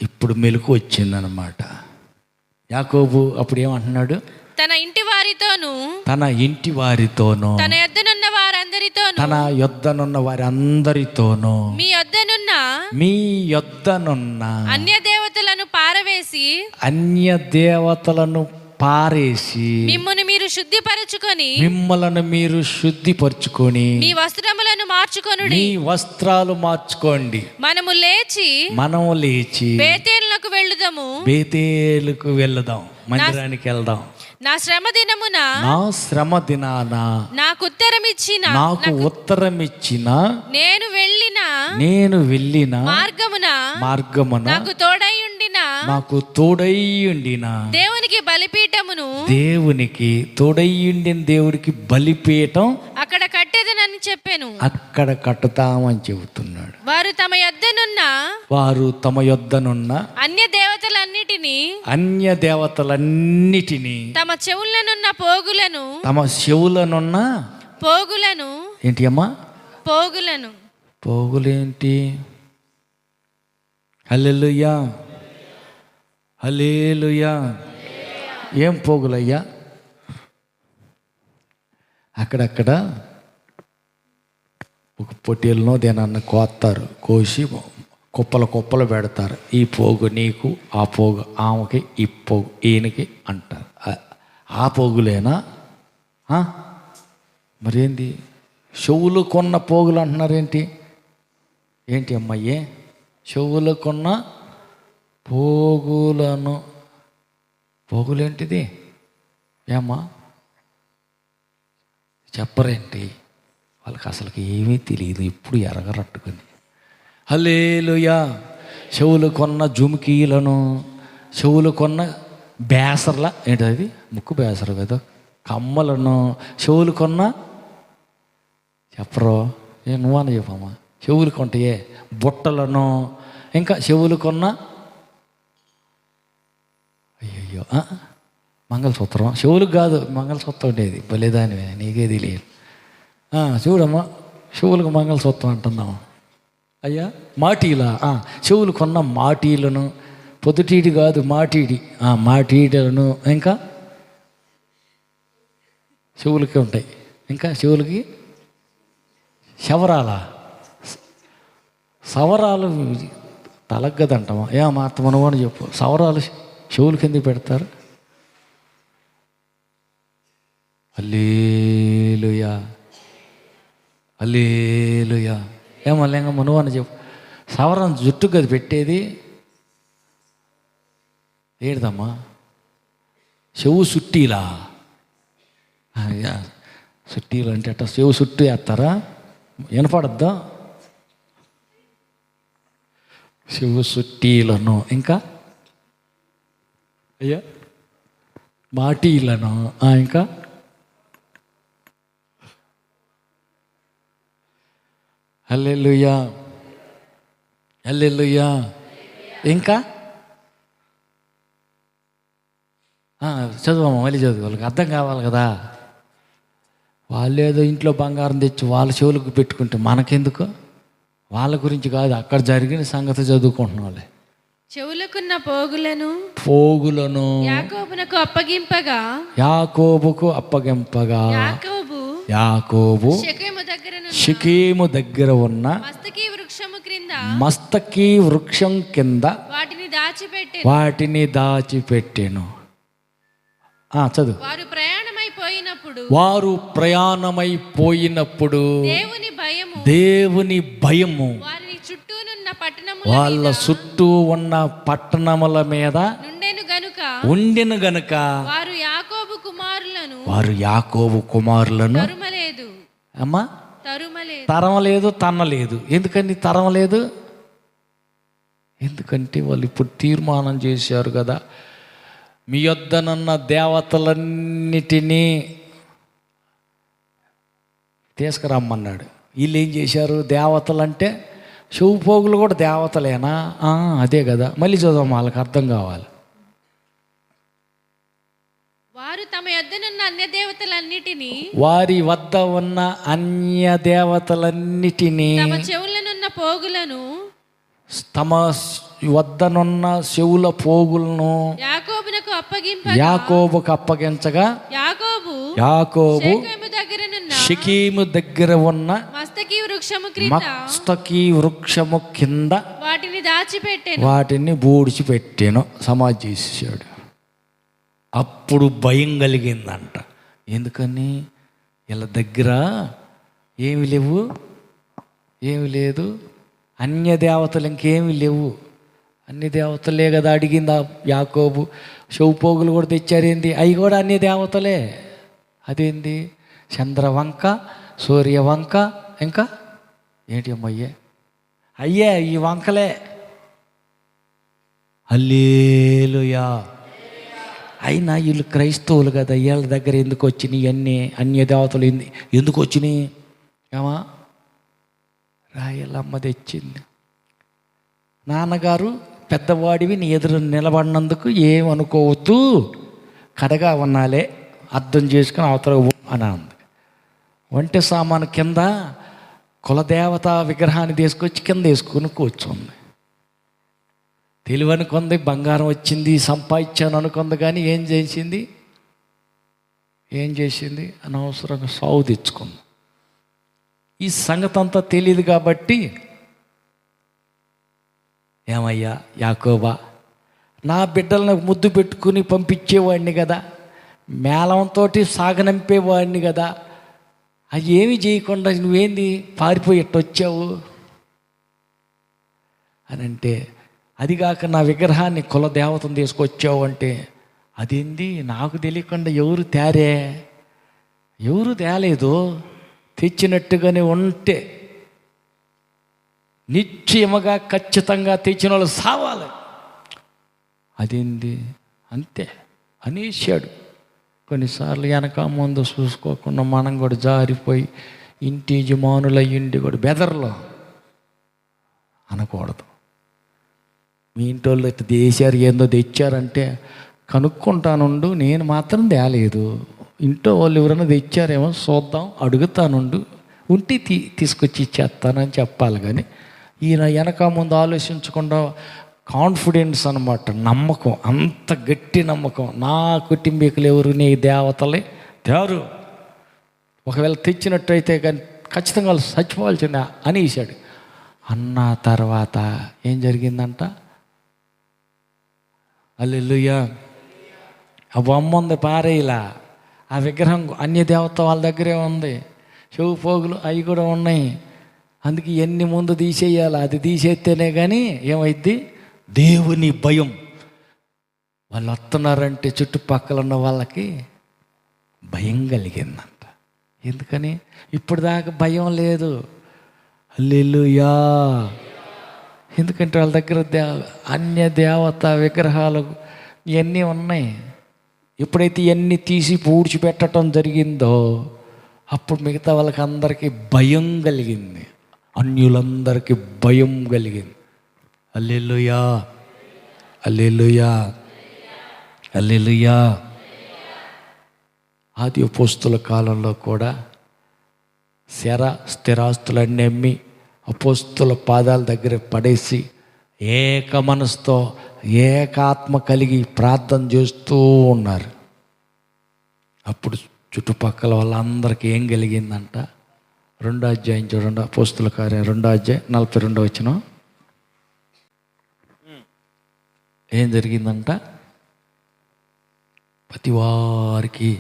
ఇప్పుడు మెలకు వచ్చిందనమాట. యాకోబు అప్పుడు ఏమంటున్నాడు? తన ఇంటి వారితోనూ తన యొద్దనున్న వారందరితోనూ తన యొద్దనున్న వారందరితోనూ మీ యొద్దనున్న అన్య దేవతలను పారేసి మిమ్మల్ని మీరు శుద్ధిపరచుకొని మీ వస్త్రాలు మార్చుకోండి. మనము లేచి బేతేలుకు వెళ్దాం, మందిరానికి వెళ్దాం. నా శ్రమ దినాన నాకు ఉత్తరం ఇచ్చిన నేను వెళ్ళిన మార్గమున నాకు తోడై ఉండిన దేవునికి బలిపీఠం అక్కడ కట్టేదనని చెప్పాను. అక్కడ కట్టుతామని చెబుతున్నాడు. వారు తమ యొద్దనున్న అన్య దేవతలన్నిటినీ తమ చెవులనున్న పోగులను ఏంటి అమ్మా? పోగులేంటి? హల్లెలూయా. హల్లెలూయా. ఏం పోగులయ్యా? అక్కడక్కడ ఒక పొట్టేలునో దేనన్నా కోస్తారు, కోసి కుప్పలు పెడతారు. ఈ పోగు నీకు, ఆ పోగు ఆమెకి, ఈ పోగు ఈయనకి అంటారు. ఆ పోగులేనా? మరేంది చెవులు కొన్న పోగులు అంటున్నారేంటి? ఏంటి అమ్మాయి? చెవులు కొన్న పోగులను, పోగులేంటిది ఏమ్మా? చెప్పరేంటి? వాళ్ళకి అసలుకి ఏమీ తెలియదు, ఇప్పుడు ఎరగరట్టుకుని. హల్లెలూయా. చెవులు కొన్న జుమికీలను, చెవులు కొన్న బేసర్ల, ఏంటది ముక్కు బేసరు కదా, కమ్మలను, చెవులు కొన్న చెప్పరు, నువ్వని చెప్పమ్మా. చెవులు కొంటాయే బుట్టలను, ఇంకా చెవులు కొన్న అయ్యయ్యో మంగళసూత్రం. చెవులకు కాదు మంగళసూత్రం ఉండేది, బలేదానివే, నీకే తెలియదు. చూడమ్మా, చెవులకు మంగళసూత్రం అంటున్నాము. అయ్యా మాటీలా, చెవులు కొన్న మాటీలను, పొద్దుటీడి కాదు మాటీడి, మాటీడలను, ఇంకా చెవులకి ఉంటాయి. ఇంకా చెవులకి శవరాలా, సవరాలు తలగ్గదంటామా? మా అత్తమనవు అని చెప్పు. సవరాలు చెవులు కింద పెడతారు. హల్లెలూయా, హల్లెలూయా. మళ్ళీ నువ్వు అని చెప్పు. సవరం జుట్టుకు అది పెట్టేది ఏడదమ్మా? చెవు సుట్టీలా? సుట్టీలు అంటే అట్ట చెవు చుట్టూ వేస్తారా? వినపడద్దా? చెవు సుట్టీలను, ఇంకా అయ్యా మాటీలను, ఇంకా హల్లెలూయా, హల్లెలూయా. ఇంకా చదువమ్మా, మళ్ళీ చదువు, వాళ్ళకి అర్థం కావాలి కదా. వాళ్ళేదో ఇంట్లో బంగారం తెచ్చి వాళ్ళ చెవులకు పెట్టుకుంటే మనకెందుకు? వాళ్ళ గురించి కాదు, అక్కడ జరిగిన సంగతి చదువుకుంటున్న వాళ్ళే. చెవులకున్న పోగులను యాకోబుకు అప్పగింపగా యాకోబు షెకెము దగ్గర ఉన్న మస్తకి వృక్షం కింద వాటిని దాచిపెట్టెను. చదువు. వారు ప్రయాణమైపోయినప్పుడు దేవుని భయము వాళ్ళ చుట్టూ ఉన్న పట్టణముల మీద ఉండెను గనుక వారు యాకోబు కుమారులను అమ్మా తరమలేదు, తన్నలేదు. ఎందుకని తరమలేదు? ఎందుకంటే వాళ్ళు ఇప్పుడు తీర్మానం చేశారు కదా, మీ యొద్దనున్న దేవతలన్నిటినీ తీసుకురమ్మన్నాడు. వీళ్ళు ఏం చేశారు? దేవతలంటే చెవు పోగులు కూడా దేవతలేనా? అదే కదా. మళ్ళీ చదువు, వాళ్ళకి అర్థం కావాలి. వారి వద్ద ఉన్న అన్య దేవతలన్నిటినీ తమ వద్దనున్న చెవుల పోగులను యాకోబుకు అప్పగించగా యాకోబు షెకెము దగ్గర ఉన్న మస్తకి వృక్షము కింద వాటిని బూడిచిపెట్టాను, సమాధి చేసేసాడు. అప్పుడు భయం కలిగిందంట. ఎందుకని? వీళ్ళ దగ్గర ఏమి లేవు, ఏమి లేదు, అన్య దేవతలు ఇంకేమి లేవు. అన్ని దేవతలే కదా అడిగింది యాకోబు. చెవుపోగులు కూడా తెచ్చారేంది? అవి కూడా అన్ని దేవతలే. అదేంది? చంద్రవంక, సూర్యవంక, ఇంకా ఏంటి అమ్మయ్యే? అయ్యే ఈ వంకలే. హల్లెలూయా. అయినా వీళ్ళు క్రైస్తవులు కదా, వీళ్ళ దగ్గర ఎందుకు వచ్చినాయి అన్నీ? అన్య దేవతలు ఎందుకు వచ్చినాయి? ఏమా రాయలమ్మ తెచ్చింది. నాన్నగారు పెద్దవాడివి, నీ ఎదురు నిలబడినందుకు ఏమనుకోవద్దు, కడగా ఉన్నాలే, అర్థం చేసుకుని అవతల అని అంది. వంట సామాను కింద కులదేవత విగ్రహాన్ని తీసుకొచ్చి కింద వేసుకుని కూర్చుంది. తెలివి అనుకుంది, బంగారం వచ్చింది, సంపాదించాను అనుకుంది, కానీ ఏం చేసింది అనవసరంగా సాగు తెచ్చుకుంది. ఈ సంగతి అంతా తెలియదు కాబట్టి, ఏమయ్యా యాకోబా, నా బిడ్డలను ముద్దు పెట్టుకుని పంపించేవాడిని కదా, మేళంతో సాగనంపేవాడిని కదా, అది ఏమి చేయకుండా నువ్వేంది పారిపోయి వచ్చావు అని అంటే, అదిగాక నా విగ్రహాన్ని కులదేవతను తీసుకొచ్చావు అంటే, అదేంది నాకు తెలియకుండా ఎవరు తేలేదు, తెచ్చినట్టుగానే ఉంటే నిశ్చయముగా ఖచ్చితంగా తెచ్చిన వాళ్ళు సావాలి. అదేంది అంతే అనేసాడు. కొన్నిసార్లు వెనక ముందు చూసుకోకుండా మనం కూడా జారిపోయి ఇంటి యజమానుల ఇంటి కూడా బెదర్లో అనకూడదు. మీ ఇంటి వాళ్ళు ఇట్లా చేశారు, ఏందో తెచ్చారంటే కనుక్కుంటానుండు, నేను మాత్రం తేలేదు, ఇంట్లో వాళ్ళు ఎవరైనా తెచ్చారేమో చూద్దాం, అడుగుతానుండు, ఉంటే తీసుకొచ్చి ఇచ్చేస్తానని చెప్పాలి. కానీ ఈయన వెనక ముందు ఆలోచించకుండా కాన్ఫిడెన్స్ అనమాట, నమ్మకం, అంత గట్టి నమ్మకం. నా కుటుంబీకులు ఎవరు నీ దేవతలే తేరు, ఒకవేళ తెచ్చినట్టయితే కానీ ఖచ్చితంగా వాళ్ళు చచ్చిపోవాల్సిందే అనేసాడు. అన్న తర్వాత ఏం జరిగిందంట? హల్లెలూయా. ఆ బొమ్మ ఉంది పారేలా, ఆ విగ్రహం అన్య దేవత వాళ్ళ దగ్గరే ఉంది, చెవు పోగులు అవి కూడా ఉన్నాయి. అందుకే ఎన్ని ముందు తీసేయాలి, అది తీసేస్తేనే కానీ ఏమైద్ది? దేవుని భయం. వాళ్ళు వస్తున్నారంటే చుట్టుపక్కల ఉన్న వాళ్ళకి భయం కలిగిందంట. ఎందుకని? ఇప్పుడు దాకా భయం లేదు. హల్లెలూయా. ఎందుకంటే వాళ్ళ దగ్గర అన్య దేవత విగ్రహాలు ఇవన్నీ ఉన్నాయి. ఎప్పుడైతే ఇవన్నీ తీసి పూడ్చిపెట్టడం జరిగిందో అప్పుడు మిగతా వాళ్ళకి అందరికీ భయం కలిగింది, అన్యులందరికీ భయం కలిగింది. హల్లెలూయా, హల్లెలూయా, హల్లెలూయా. ఆది అపోస్తుల కాలంలో కూడా స్థిరాస్తులన్నీ అమ్మి అపోస్తుల పాదాల దగ్గర పడేసి ఏక మనసుతో ఏకాత్మ కలిగి ప్రార్థన చేస్తూ ఉన్నారు. అప్పుడు చుట్టుపక్కల వాళ్ళందరికీ ఏం కలిగిందంట? 2వ అధ్యాయం చూడండి, అపోస్తుల కార్యం 2వ అధ్యాయం 42వ వచనం. ఏం జరిగిందంట? ప్రతి వారికి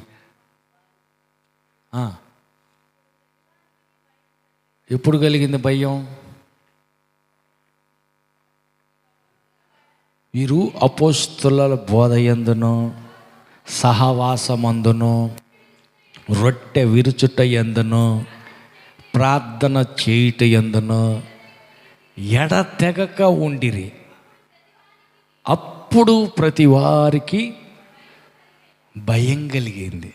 ఎప్పుడు కలిగింది భయం? వీరు అపోస్తుల బోధ యందును, సహవాసమందును, రొట్టె విరుచుట యందును, ప్రార్థన చేయుట యందును ఎడతెగక ఉండిరి. అప్పుడు ప్రతి వారికి భయం కలిగింది.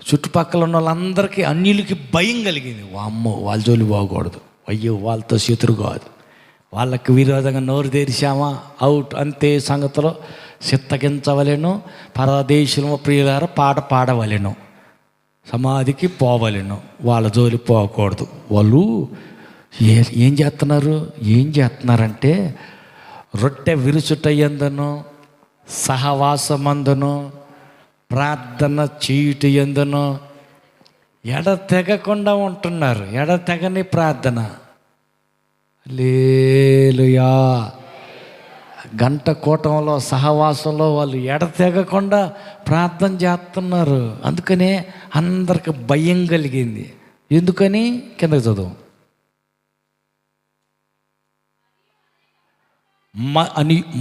చుట్టుపక్కల ఉన్న వాళ్ళందరికీ, అన్యులకి భయం కలిగింది. వామ్మో, వాళ్ళ జోలి పోకూడదు, అయ్యో వాళ్ళతో శత్రు కాదు, వాళ్ళకి విరోధంగా నోరు తెరిచామా అవుట్, అంతే సంగతిలో చిత్తగించవలెను, పరదేశము ప్రియులార పాట పాడవలెను, సమాధికి పోవలెను, వాళ్ళ జోలి పోకూడదు. వాళ్ళు ఏం చేస్తున్నారంటే రొట్టె విరుచుట యందును, సహవాసమందును, ప్రార్థన చేయుట యందును ఎడతెగకుండా ఉంటున్నారు. ఎడతెగని ప్రార్థన. హల్లెలూయా. గంట కూటంలో సహవాసంలో వాళ్ళు ఎడతెగకుండా ప్రార్థన చేస్తున్నారు. అందుకనే అందరికి భయం కలిగింది. ఎందుకని? కిందకి చదువు.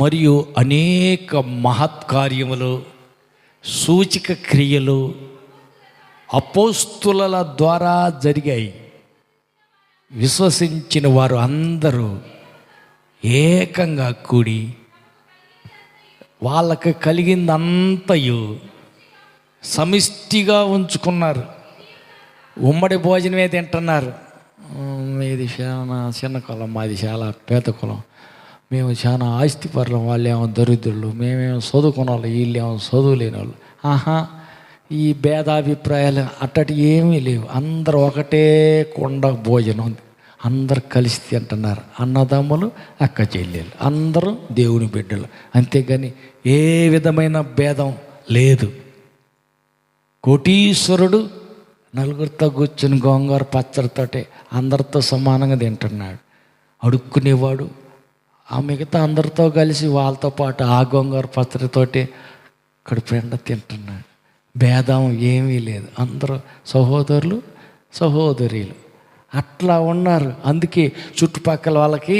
మరియు అనేక మహత్కార్యములు, సూచక క్రియలు అపోస్తుల ద్వారా జరిగాయి. విశ్వసించిన వారు అందరూ ఏకంగా కూడి వాళ్ళకి కలిగిందంతయు సమిష్టిగా ఉంచుకున్నారు. ఉమ్మడి భోజనమే తింటున్నారు. మీది చాలా చిన్న కులం, మాది చాలా పేద కులం, మేము చాలా ఆస్తిపరులం, వాళ్ళేమో దరిద్రులు, మేమేమో చదువుకున్న వాళ్ళు, వీళ్ళేమో చదువు లేని వాళ్ళు. ఈ భేదాభిప్రాయాలు అట్టటి ఏమీ లేవు. అందరూ ఒకటే కొండ భోజనం ఉంది. అందరు కలిసి తింటున్నారు. అన్నదమ్ములు, అక్క చెల్లెలు, అందరూ దేవుని బిడ్డలు. అంతేగాని ఏ విధమైన భేదం లేదు. కోటీశ్వరుడు నలుగురితో కూర్చుని గోంగూర పచ్చడితోటే అందరితో సమానంగా తింటున్నాడు. అడుక్కునేవాడు ఆ మిగతా అందరితో కలిసి వాళ్ళతో పాటు ఆ గోంగూర పచ్చడితోటే కడుపుండా తింటున్నాడు. భేదం ఏమీ లేదు. అందరూ సహోదరులు, సహోదరీలు అట్లా ఉన్నారు. అందుకే చుట్టుపక్కల వాళ్ళకి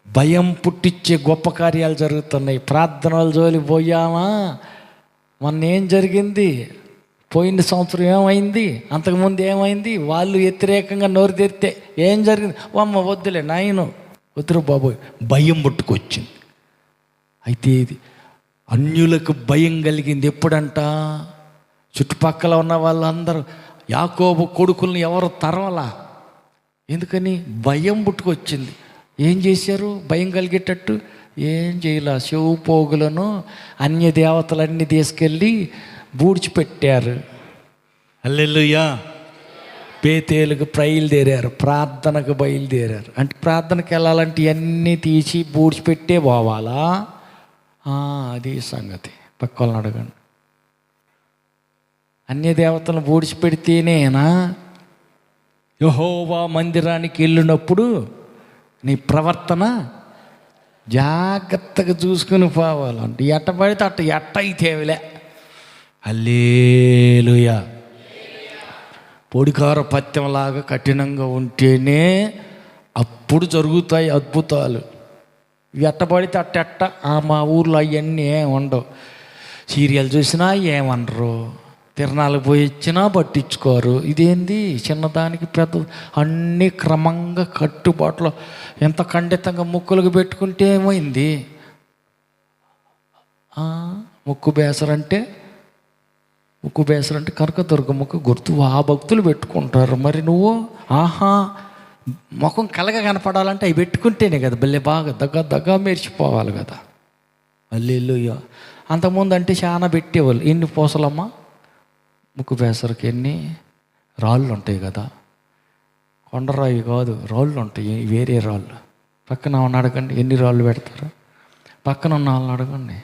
భయం పుట్టించే గొప్ప కార్యాలు జరుగుతున్నాయి. ప్రార్థనలు జోలి పోయామా, మొన్న ఏం జరిగింది, పోయిన సంవత్సరం ఏమైంది, అంతకుముందు ఏమైంది, వాళ్ళు వ్యతిరేకంగా నోరు తెరితే ఏం జరిగింది, అమ్మ వద్దులే నాయను వద్దురు బాబోయ్, భయం పుట్టుకొచ్చింది. అయితే ఇది అన్యులకు భయం కలిగింది ఎప్పుడంట, చుట్టుపక్కల ఉన్న వాళ్ళందరూ యాకోబు కొడుకుల్ని ఎవరు తరవలా. ఎందుకని భయం పుట్టుకొచ్చింది. ఏం చేశారు భయం కలిగేటట్టు? ఏం చేయలే. చెవు పోగులను అన్య దేవతలన్నీ తీసుకెళ్ళి బూడ్చిపెట్టారు. హల్లెలూయా. బేతేలుకు బయలుదేరారు, ప్రార్థనకు బయలుదేరారు. అంటే ప్రార్థనకు వెళ్ళాలంటే ఇవన్నీ తీసి బూడ్చిపెట్టే పోవాలా? అది సంగతి. పక్క వాళ్ళని అడగండి. అన్య దేవతలను బూడ్చిపెడితేనేనా? యెహోవా మందిరానికి వెళ్ళినప్పుడు నీ ప్రవర్తన జాగ్రత్తగా చూసుకుని పోవాలంటే ఎట్ట పడితే అట్ట ఎట్ట అయితేవిలే. హల్లెలూయా. పొడికార పత్యంలాగా కఠినంగా ఉంటేనే అప్పుడు జరుగుతాయి అద్భుతాలు. ఎట్ట పడితే అట్ట మా ఊర్లో అవన్నీ ఏం ఉండవు. సీరియల్ చూసినా ఏమనరు, తిరణాలకు పోయి ఇచ్చినా పట్టించుకోరు. ఇదేంది చిన్నదానికి పెద్ద అన్నీ క్రమంగా కట్టుబాట్లు ఎంత ఖండితంగా ముక్కులకు పెట్టుకుంటే ఏమైంది? ముక్కు బేసరంటే కనకదుర్గమ్మకు గుర్తు ఆ భక్తులు పెట్టుకుంటారు. మరి నువ్వు ముఖం కలగా కనపడాలంటే అవి పెట్టుకుంటేనే కదా భలే బాగా దగ్గర మెరిచిపోవాలి కదా. హల్లెలూయా. అంతకుముందు అంటే చాలా పెట్టేవాళ్ళు. ఎన్ని పూసలమ్మా ముక్కు బేసరికి? ఎన్ని రాళ్ళు ఉంటాయి కదా, కొండరాయి కాదు, రాళ్ళు ఉంటాయి, వేరే రాళ్ళు. పక్కన ఉన్న అడగండి ఎన్ని రాళ్ళు పెడతారు. పక్కన ఉన్న వాళ్ళని అడగండి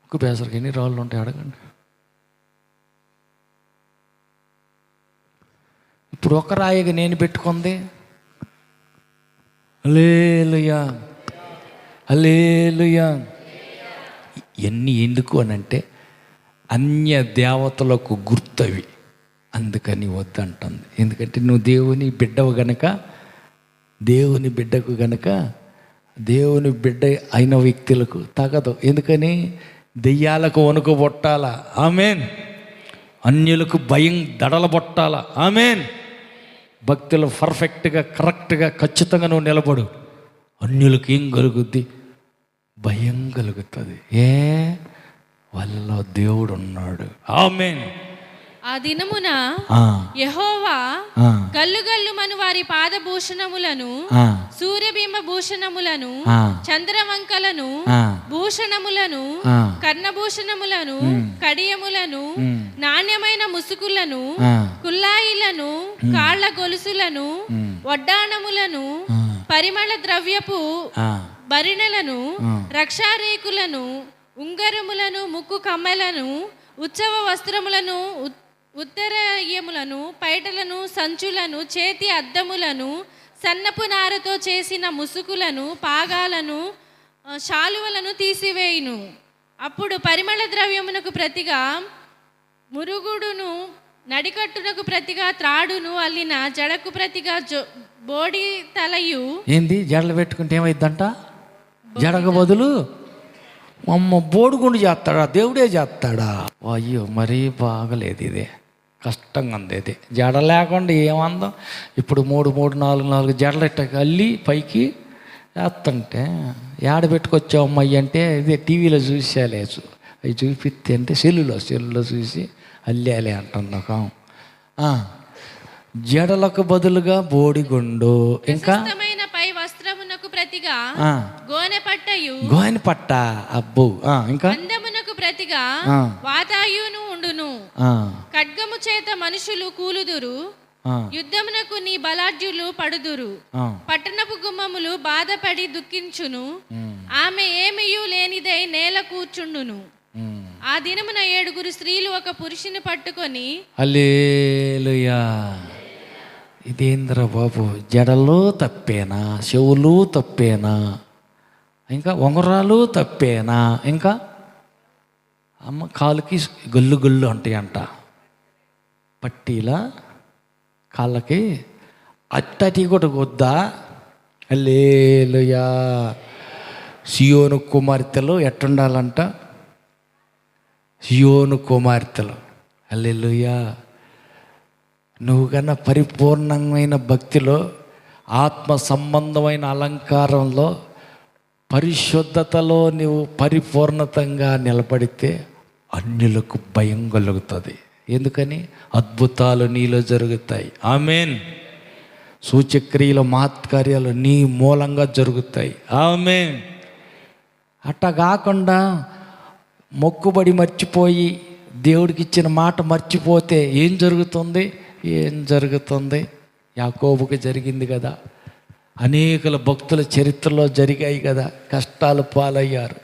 ముక్కు బేసరికి ఎన్ని రాళ్ళు ఉంటాయి అడగండి. ఇప్పుడు ఒక రాయిగా నేను పెట్టుకుంది. హల్లెలూయా, హల్లెలూయా. ఎన్ని ఎందుకు అని అంటే అన్య దేవతలకు గుర్తవి, అందుకని వద్దంటుంది. ఎందుకంటే నువ్వు దేవుని బిడ్డవు గనక, దేవుని బిడ్డకు గనక దేవుని బిడ్డ అయిన వ్యక్తులకు తగదు. ఎందుకని దెయ్యాలకు వణుకు పొట్టాల, ఆమేన్. అన్యులకు భయం దడల పొట్టాల, ఆమేన్. భక్తులు పర్ఫెక్ట్గా కరెక్ట్గా ఖచ్చితంగా నువ్వు నిలబడు. అన్యులకు ఏం కలుగుద్ది? భయం కలుగుతుంది. వాళ్ళలో దేవుడు ఉన్నాడు, ఆమేన్. ఆ దినమున యెహోవా గల్లు గల్లుమను వారి పాదభూషణములను, సూర్యబింబ భూషణములను, చంద్రవంకలను, భూషణములను, కర్ణభూషణములను, కడియములను, నాణ్యమైన ముసుగులను, కుల్లాయిలను, కాళ్ల గొలుసులను, వడ్డాణములను, పరిమళ ద్రవ్యపు భరిణెలను, రక్షారేకులను, ఉంగరములను, ముక్కు కమ్మలను, ఉత్సవ వస్త్రములను, ఉత్తరయ్యములను, పైటలను, సంచులను, చేతి అద్దములను, సన్నపు నారతో చేసిన ముసుగులను, పాగాలను, శాలువలను తీసివేయును. అప్పుడు పరిమళ ద్రవ్యమునకు ప్రతిగా మురుగుడును, నడికట్టునకు ప్రతిగా త్రాడును, అల్లిన జడకు ప్రతిగా బోడి తలయు. ఏంది జడలు పెట్టుకుంటే ఏమైందంట? జడకు బదులు బోడుగుండు చేస్తాడా? దేవుడే చేస్తాడా? అయ్యో మరీ బాగలేదు, ఇదే కష్టంగా ఉంది. ఇది జడ లేకుండా ఏమందాం. ఇప్పుడు 3 జడలు ఇట్ట అల్లి పైకి వేస్తుంటే ఏడ పెట్టుకొచ్చావు అమ్మాయి అంటే ఇదే టీవీలో చూసేలే, అవి చూపిస్తే అంటే సెల్లులో చూసి అల్లేలే అంటున్నా. జడలకు బదులుగా బోడిగుండు, ఇంకా పై వస్త్రమునకు ప్రతిగా గోనె పట్ట, అబ్బో, ఇంకా అందమునకు ప్రతిగా వాతాయును ఉండును. ఖడ్గము చేత మనుషులు కూలుదురు, యుద్ధమునకు నీ బలాఢ్యులు పడుదురు, పట్టణపు గుమ్మములు బాధపడి దుఃఖించును, ఆమె ఏమియు లేనిదై నేల కూర్చుండును. ఆ దినమున 7 స్త్రీలు ఒక పురుషుని పట్టుకొని, హల్లెలూయా. ఇదేంద్ర బాబు, జడలు తప్పేనా, చెవులు తప్పేనా, ఇంకా ఉంగరాలు తప్పేనా, ఇంకా అమ్మ కాలుకి గొల్లు గొల్లు ఉంటాయంట, పట్టీలా కాళ్ళకి అట్టటి కూడా వద్దా. హల్లెలూయా. సియోను కుమార్తెలు ఎట్టుండాలంట, సియోను కుమార్తెలు. హల్లెలూయా. నువ్వు కన్నా పరిపూర్ణమైన భక్తిలో, ఆత్మ సంబంధమైన అలంకారంలో, పరిశుద్ధతలో నువ్వు పరిపూర్ణతంగా నిలబడితే అన్యులకు భయం కలుగుతుంది. ఎందుకని? అద్భుతాలు నీలో జరుగుతాయి. ఆమేన్. సూచక్రియలు, మహత్కార్యాలు నీ మూలంగా జరుగుతాయి. ఆమేన్. అట్టా కాకుండా మొక్కుబడి మర్చిపోయి దేవుడికి ఇచ్చిన మాట మర్చిపోతే ఏం జరుగుతుంది? యాకోబుకి జరిగింది కదా, అనేకుల భక్తుల చరిత్రలో జరిగాయి కదా. కష్టాలు పాలయ్యారు,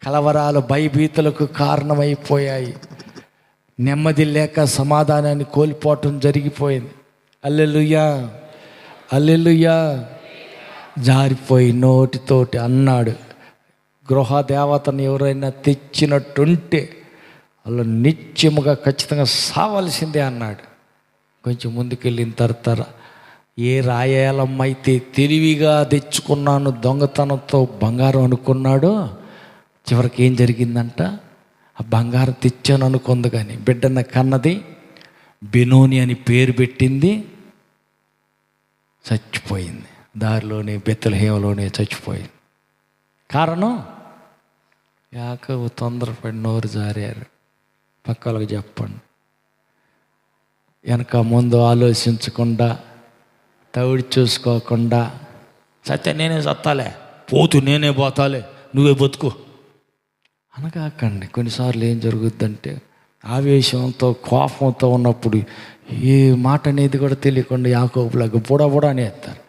కలవరాలు భయభీతులకు కారణమైపోయాయి, నెమ్మది లేక సమాధానాన్ని కోల్పోవటం జరిగిపోయింది. హల్లెలూయా, హల్లెలూయా. జారిపోయి నోటితోటి అన్నాడు, గృహదేవతను ఎవరైనా తెచ్చినట్టుంటే వాళ్ళు నిత్యముగా ఖచ్చితంగా సావాల్సిందే అన్నాడు. కొంచెం ముందుకెళ్ళిన తర్వాత ఏ రాయాలమ్మ అయితే తెలివిగా తెచ్చుకున్నాను దొంగతనంతో బంగారం అనుకున్నాడో, చివరికి ఏం జరిగిందంట, ఆ బంగారం తెచ్చాను అనుకుంది కానీ బిడ్డన కన్నది, బెనోని అని పేరు పెట్టింది, చచ్చిపోయింది. దారిలోనే బెత్లెహేములోనే చచ్చిపోయింది. కారణం యాకోబు తొందరపడి నోరు జారారు. పక్కలకు చెప్పండి. వెనక ముందు ఆలోచించకుండా, తవిడి చూసుకోకుండా, సత్య నేనే సత్తాలే, పోతు నేనే పోతాలే, నువ్వే బతుకు అనగాకండి. కొన్నిసార్లు ఏం జరుగుద్దంటే ఆవేశంతో, కోపంతో ఉన్నప్పుడు ఏ మాట అనేది కూడా తెలియకుండా యాకోబులాగా బుడా అనేస్తారు.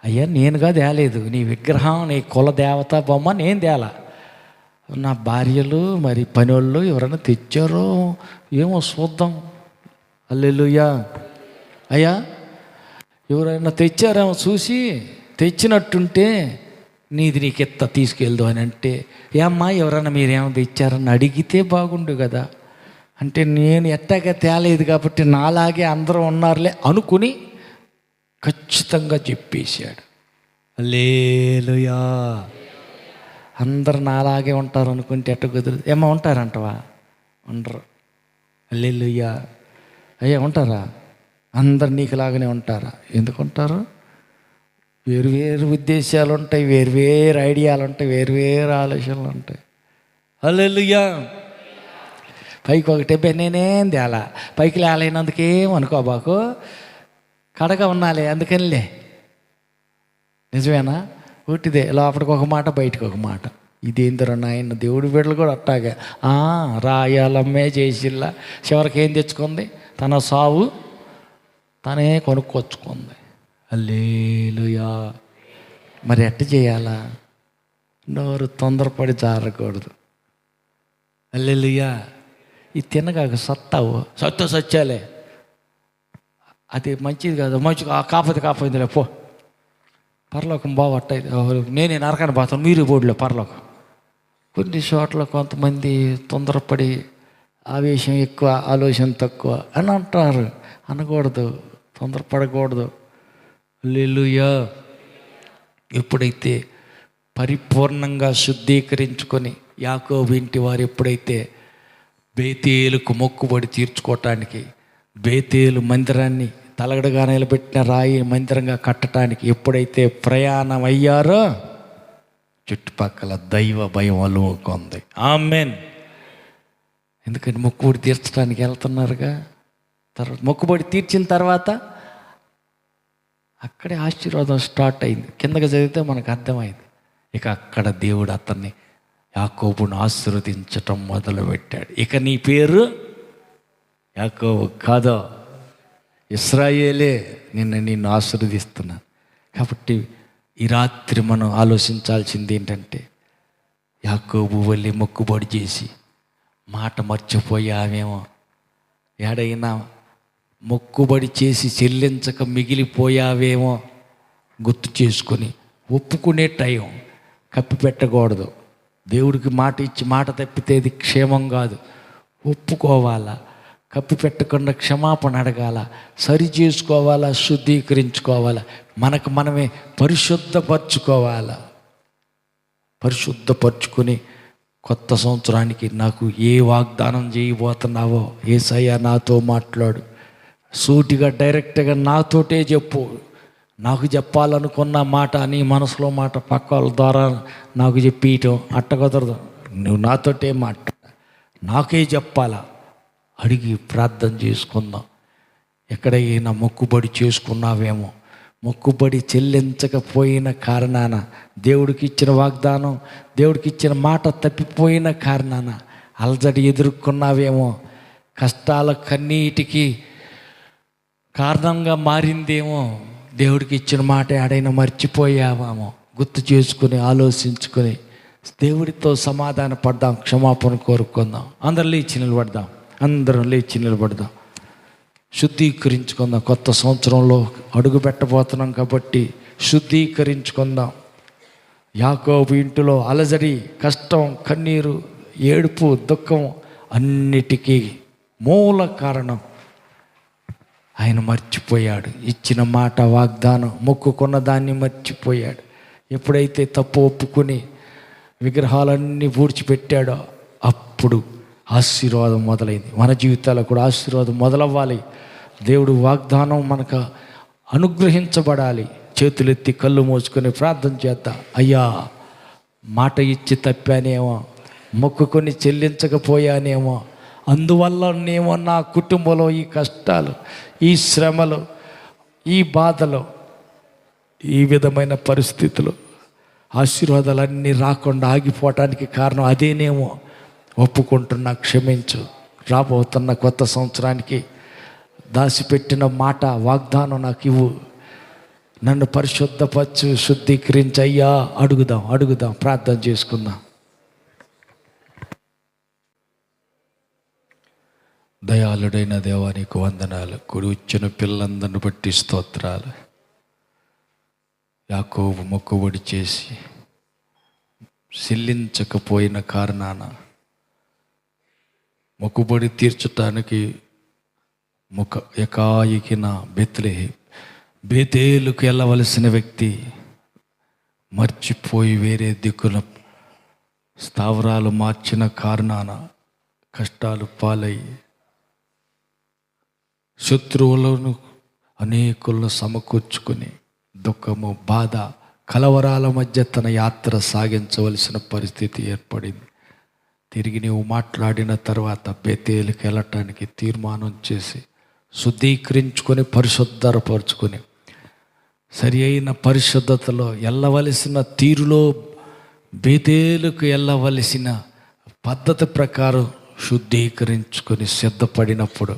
అయ్యా నేనుగా తేలేదు, నీ విగ్రహం, నీ కుల దేవత బొమ్మ నేను తేలా, నా భార్యలు మరి పనోళ్ళు ఎవరైనా తెచ్చారో ఏమో చూద్దాం. హల్లెలూయా. అయ్యా ఎవరైనా తెచ్చారేమో చూసి, తెచ్చినట్టుంటే నీది నీకెత్త తీసుకెళ్దు అని అంటే, ఏమ్మా ఎవరైనా మీరేమో తెచ్చారని అడిగితే బాగుండు కదా. అంటే నేను ఎట్టాగా తేలేదు కాబట్టి నాలాగే అందరూ ఉన్నారులే అనుకుని ఖచ్చితంగా చెప్పేశాడు. హల్లెలూయా. అందరు నాలాగే ఉంటారు అనుకుంటే ఎట్ట కుదరదు. ఏమో ఉంటారంటవా? ఉండరు. హల్లెలూయా. అయ్యా ఉంటారా? అందరు నీకులాగానే ఉంటారా? ఎందుకు ఉంటారు? వేరు ఉద్దేశాలు ఉంటాయి, వేరు ఐడియాలు ఉంటాయి, వేరు ఆలోచనలు ఉంటాయి. హల్లెలూయా. పైకి ఒకటే నేనేం తేలా, పైకి లేలేనందుకేం అనుకోబాకు, కడగా ఉన్నాలే అందుకనిలే. నిజమేనా? ఒకటిదే, లోపలికి ఒక మాట బయటకు ఒక మాట. ఇదేందిరా నాయన, దేవుడి బిడ్డలు కూడా అట్టాగే రాయాలమ్మే చేసిల్లా, చివరికి ఏం తెచ్చుకుంది? తన సావు తనే కొనుక్కొచ్చుకుంది. హల్లెలూయా. మరి ఎట్ట చేయాలా? నోరు తొందరపడి జారకూడదు. హల్లెలూయా. ఇది తినగాక సచ్చాలే, అది మంచిది కాదు, కాకపోతే పో, పరలోకం బాగొట్టయితే నేనే నరకాన్ని పోతాను, మీరు బోర్డులో పరలోకం. కొన్ని చోట్ల కొంతమంది తొందరపడి ఆవేశం ఎక్కువ, ఆలోచన తక్కువ అని అంటారు. అనకూడదు, తొందరపడకూడదు. హల్లెలూయా. ఎప్పుడైతే పరిపూర్ణంగా శుద్ధీకరించుకొని యాకోబు ఇంటి వారు ఎప్పుడైతే బేతేలుకు మొక్కుబడి తీర్చుకోవటానికి, బేతేలు మందిరాన్ని తలగడగా నిలబెట్టిన రాయి మందిరంగా కట్టడానికి ఎప్పుడైతే ప్రయాణం అయ్యారో చుట్టుపక్కల దైవ భయం అలుముకుంది. ఆమేన్. ఎందుకంటే మొక్కుబడి తీర్చడానికి వెళ్తున్నారుగా. తర్వాత మొక్కుబడి తీర్చిన తర్వాత అక్కడే ఆశీర్వాదం స్టార్ట్ అయింది. కిందకి చదివితే మనకు అర్థమైంది. ఇక అక్కడ దేవుడు అతన్ని, యాకోబును ఆశీర్వదించటం మొదలుపెట్టాడు. ఇక నీ పేరు యాకోబు కాదు, ఇశ్రాయేలే నిన్ను ఆశీర్వదిస్తున్నాను. కాబట్టి ఈ రాత్రి మనం ఆలోచించాల్సింది ఏంటంటే, యాకోబు వల్లి మొక్కుబడి చేసి మాట మర్చిపోయావేమో, ఏడైనా మొక్కుబడి చేసి చెల్లించక మిగిలిపోయావేమో గుర్తు చేసుకొని ఒప్పుకునే టైం కప్పిపెట్టకూడదు. దేవుడికి మాట ఇచ్చి మాట తప్పితేది క్షేమం కాదు. ఒప్పుకోవాలా, కప్పిపెట్టకుండా క్షమాపణ అడగాల, సరి చేసుకోవాలా, శుద్ధీకరించుకోవాలా, మనకు మనమే పరిశుద్ధపరచుకోవాలా. పరిశుద్ధపరచుకొని కొత్త సంవత్సరానికి నాకు ఏ వాగ్దానం చేయబోతున్నావో యేసయ్య నాతో మాట్లాడు, సూటిగా డైరెక్ట్గా నాతోటే చెప్పు. నాకు చెప్పాలనుకున్న మాట నీ మనసులో మాట పక్క వాళ్ళ ద్వారా నాకు చెప్పియటం అట్ట కుదరదు. నువ్వు నాతోటే మాట్లాడ, నాకే చెప్పాలా. అడిగి ప్రార్థన చేసుకుందాం. ఎక్కడైనా మొక్కుబడి చేసుకున్నావేమో, మొక్కుబడి చెల్లించకపోయిన కారణాన, దేవుడికి ఇచ్చిన వాగ్దానం, దేవుడికి ఇచ్చిన మాట తప్పిపోయిన కారణాన అలజడి ఎదుర్కొన్నావేమో, కష్టాల కన్నీటికి కారణంగా మారిందేమో, దేవుడికి ఇచ్చిన మాట ఏడైనా మర్చిపోయావేమో, గుర్తు చేసుకుని ఆలోచించుకొని దేవుడితో సమాధాన పడదాం, క్షమాపణ కోరుకుందాం. అందరం లేచి నిలబడదాం, శుద్ధీకరించుకుందాం. కొత్త సంవత్సరంలో అడుగు పెట్టబోతున్నాం కాబట్టి శుద్ధీకరించుకుందాం. యాకోబు ఇంటిలో అలజడి, కష్టం, కన్నీరు, ఏడుపు, దుఃఖం అన్నిటికీ మూల కారణం ఆయన మర్చిపోయాడు. ఇచ్చిన మాట, వాగ్దానం, మొక్కుకున్న దాన్ని మర్చిపోయాడు. ఎప్పుడైతే తప్పు ఒప్పుకుని విగ్రహాలన్నీ పూడ్చిపెట్టాడో అప్పుడు ఆశీర్వాదం మొదలైంది. మన జీవితాల్లో కూడా ఆశీర్వాదం మొదలవ్వాలి. దేవుడు వాగ్దానం మనకు అనుగ్రహించబడాలి. చేతులెత్తి కళ్ళు మూసుకొని ప్రార్థన చేద్దాం. అయ్యా, మాట ఇచ్చి తప్పానేమో, మొక్కుకొని చెల్లించకపోయానేమో, అందువల్లనేమో నా కుటుంబంలో ఈ కష్టాలు, ఈ శ్రమలు, ఈ బాధలు, ఈ విధమైన పరిస్థితులు, ఆశీర్వాదాలన్నీ రాకుండా ఆగిపోవటానికి కారణం అదేనేమో. ఒప్పుకుంటున్నా, క్షమించు. రాబోతున్న కొత్త సంవత్సరానికి దాచిపెట్టిన మాట, వాగ్దానం నాకు ఇవ్వు, నన్ను పరిశుద్ధపరచు, శుద్ధీకరించి అయ్యా. అడుగుదాం, ప్రార్థన చేసుకుందాం. దయాళుడైన దేవా, నీకు వందనాలు. కూడి వచ్చిన పిల్లలందరిని బట్టి స్తోత్రాలు. యాకోబు మొక్కుబడి చేసి చెల్లించకపోయిన కారణాన మొక్కుబడి తీర్చటానికి ఎకాయికిన బేతేలుకు వెళ్ళవలసిన వ్యక్తి మర్చిపోయి వేరే దిక్కున స్థావరాలు మార్చిన కారణాన కష్టాలు పాలై శత్రువులను అనేకులను సమకూర్చుకొని దుఃఖము, బాధ, కలవరాల మధ్య తన యాత్ర సాగించవలసిన పరిస్థితి ఏర్పడింది. తిరిగి నీవు మాట్లాడిన తర్వాత బేతేలుకి వెళ్ళటానికి తీర్మానం చేసి శుద్ధీకరించుకొని పరిశుద్ధపరచుకొని సరి అయిన పరిశుద్ధతలో వెళ్ళవలసిన తీరులో బేతేలుకు వెళ్ళవలసిన పద్ధతి ప్రకారం శుద్ధీకరించుకొని సిద్ధపడినప్పుడు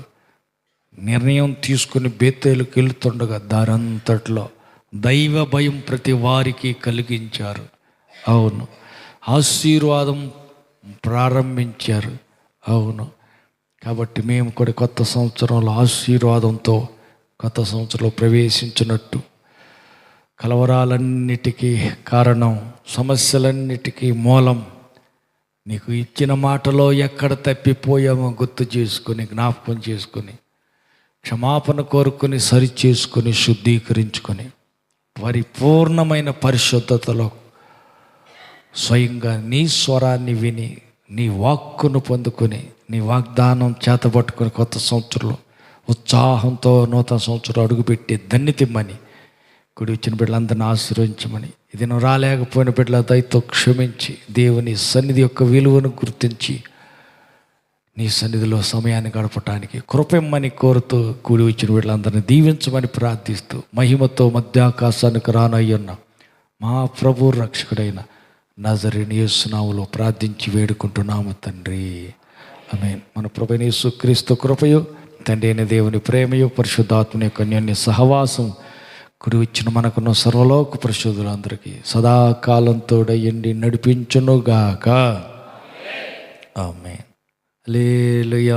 నిర్ణయం తీసుకుని బేతేలుకు వెళుతుండగా దారంతట్లో దైవ భయం ప్రతి వారికి కలిగించారు. అవును, ఆశీర్వాదం ప్రారంభించారు. అవును, కాబట్టి మేము కూడా కొత్త సంవత్సరంలో ఆశీర్వాదంతో కొత్త సంవత్సరంలో ప్రవేశించినట్టు, కలవరాలన్నిటికీ కారణం, సమస్యలన్నిటికీ మూలం నీకు ఇచ్చిన మాటలో ఎక్కడ తప్పిపోయామో గుర్తు చేసుకొని, జ్ఞాపకం చేసుకొని, క్షమాపణ కోరుకొని, సరి చేసుకొని, శుద్ధీకరించుకొని పరిపూర్ణమైన పరిశుద్ధతలో స్వయంగా నీ స్వరాన్ని విని, నీ వాక్కును పొందుకొని, నీ వాగ్దానం చేతబట్టుకొని కొత్త సంవత్సరంలో ఉత్సాహంతో నూతన సంవత్సరం అడుగుపెట్టి ధన్యతిమ్మని, కుడి వచ్చిన బిడ్డలందరినీ ఆశీర్వదించమని, ఇది నువ్వు రాలేకపోయిన బిడ్డల దయతో క్షమించి, దేవుని సన్నిధి యొక్క విలువను గుర్తించి నీ సన్నిధిలో సమయాన్ని గడపటానికి కృపమ్మని కోరుతూ కూడి వచ్చిన వీళ్ళందరినీ దీవించమని ప్రార్థిస్తూ, మహిమతో మధ్యాకాశానికి రానయ్యున్న మా ప్రభు రక్షకుడైన నజరేయుని యేసు నామములో ప్రార్థించి వేడుకుంటున్నాము తండ్రి. ఆమేన్. మన ప్రభువైన యేసుక్రీస్తు కృపయు తండ్రి అయిన దేవుని ప్రేమయు పరిశుద్ధాత్మని యొక్క అన్యోన్య సహవాసం కుడి ఇచ్చిన మనకున్న సర్వలోక పరిశుద్ధులందరికీ సదాకాలంతో ఎండి నడిపించునుగాక. ఆమేన్. హల్లెలూయా.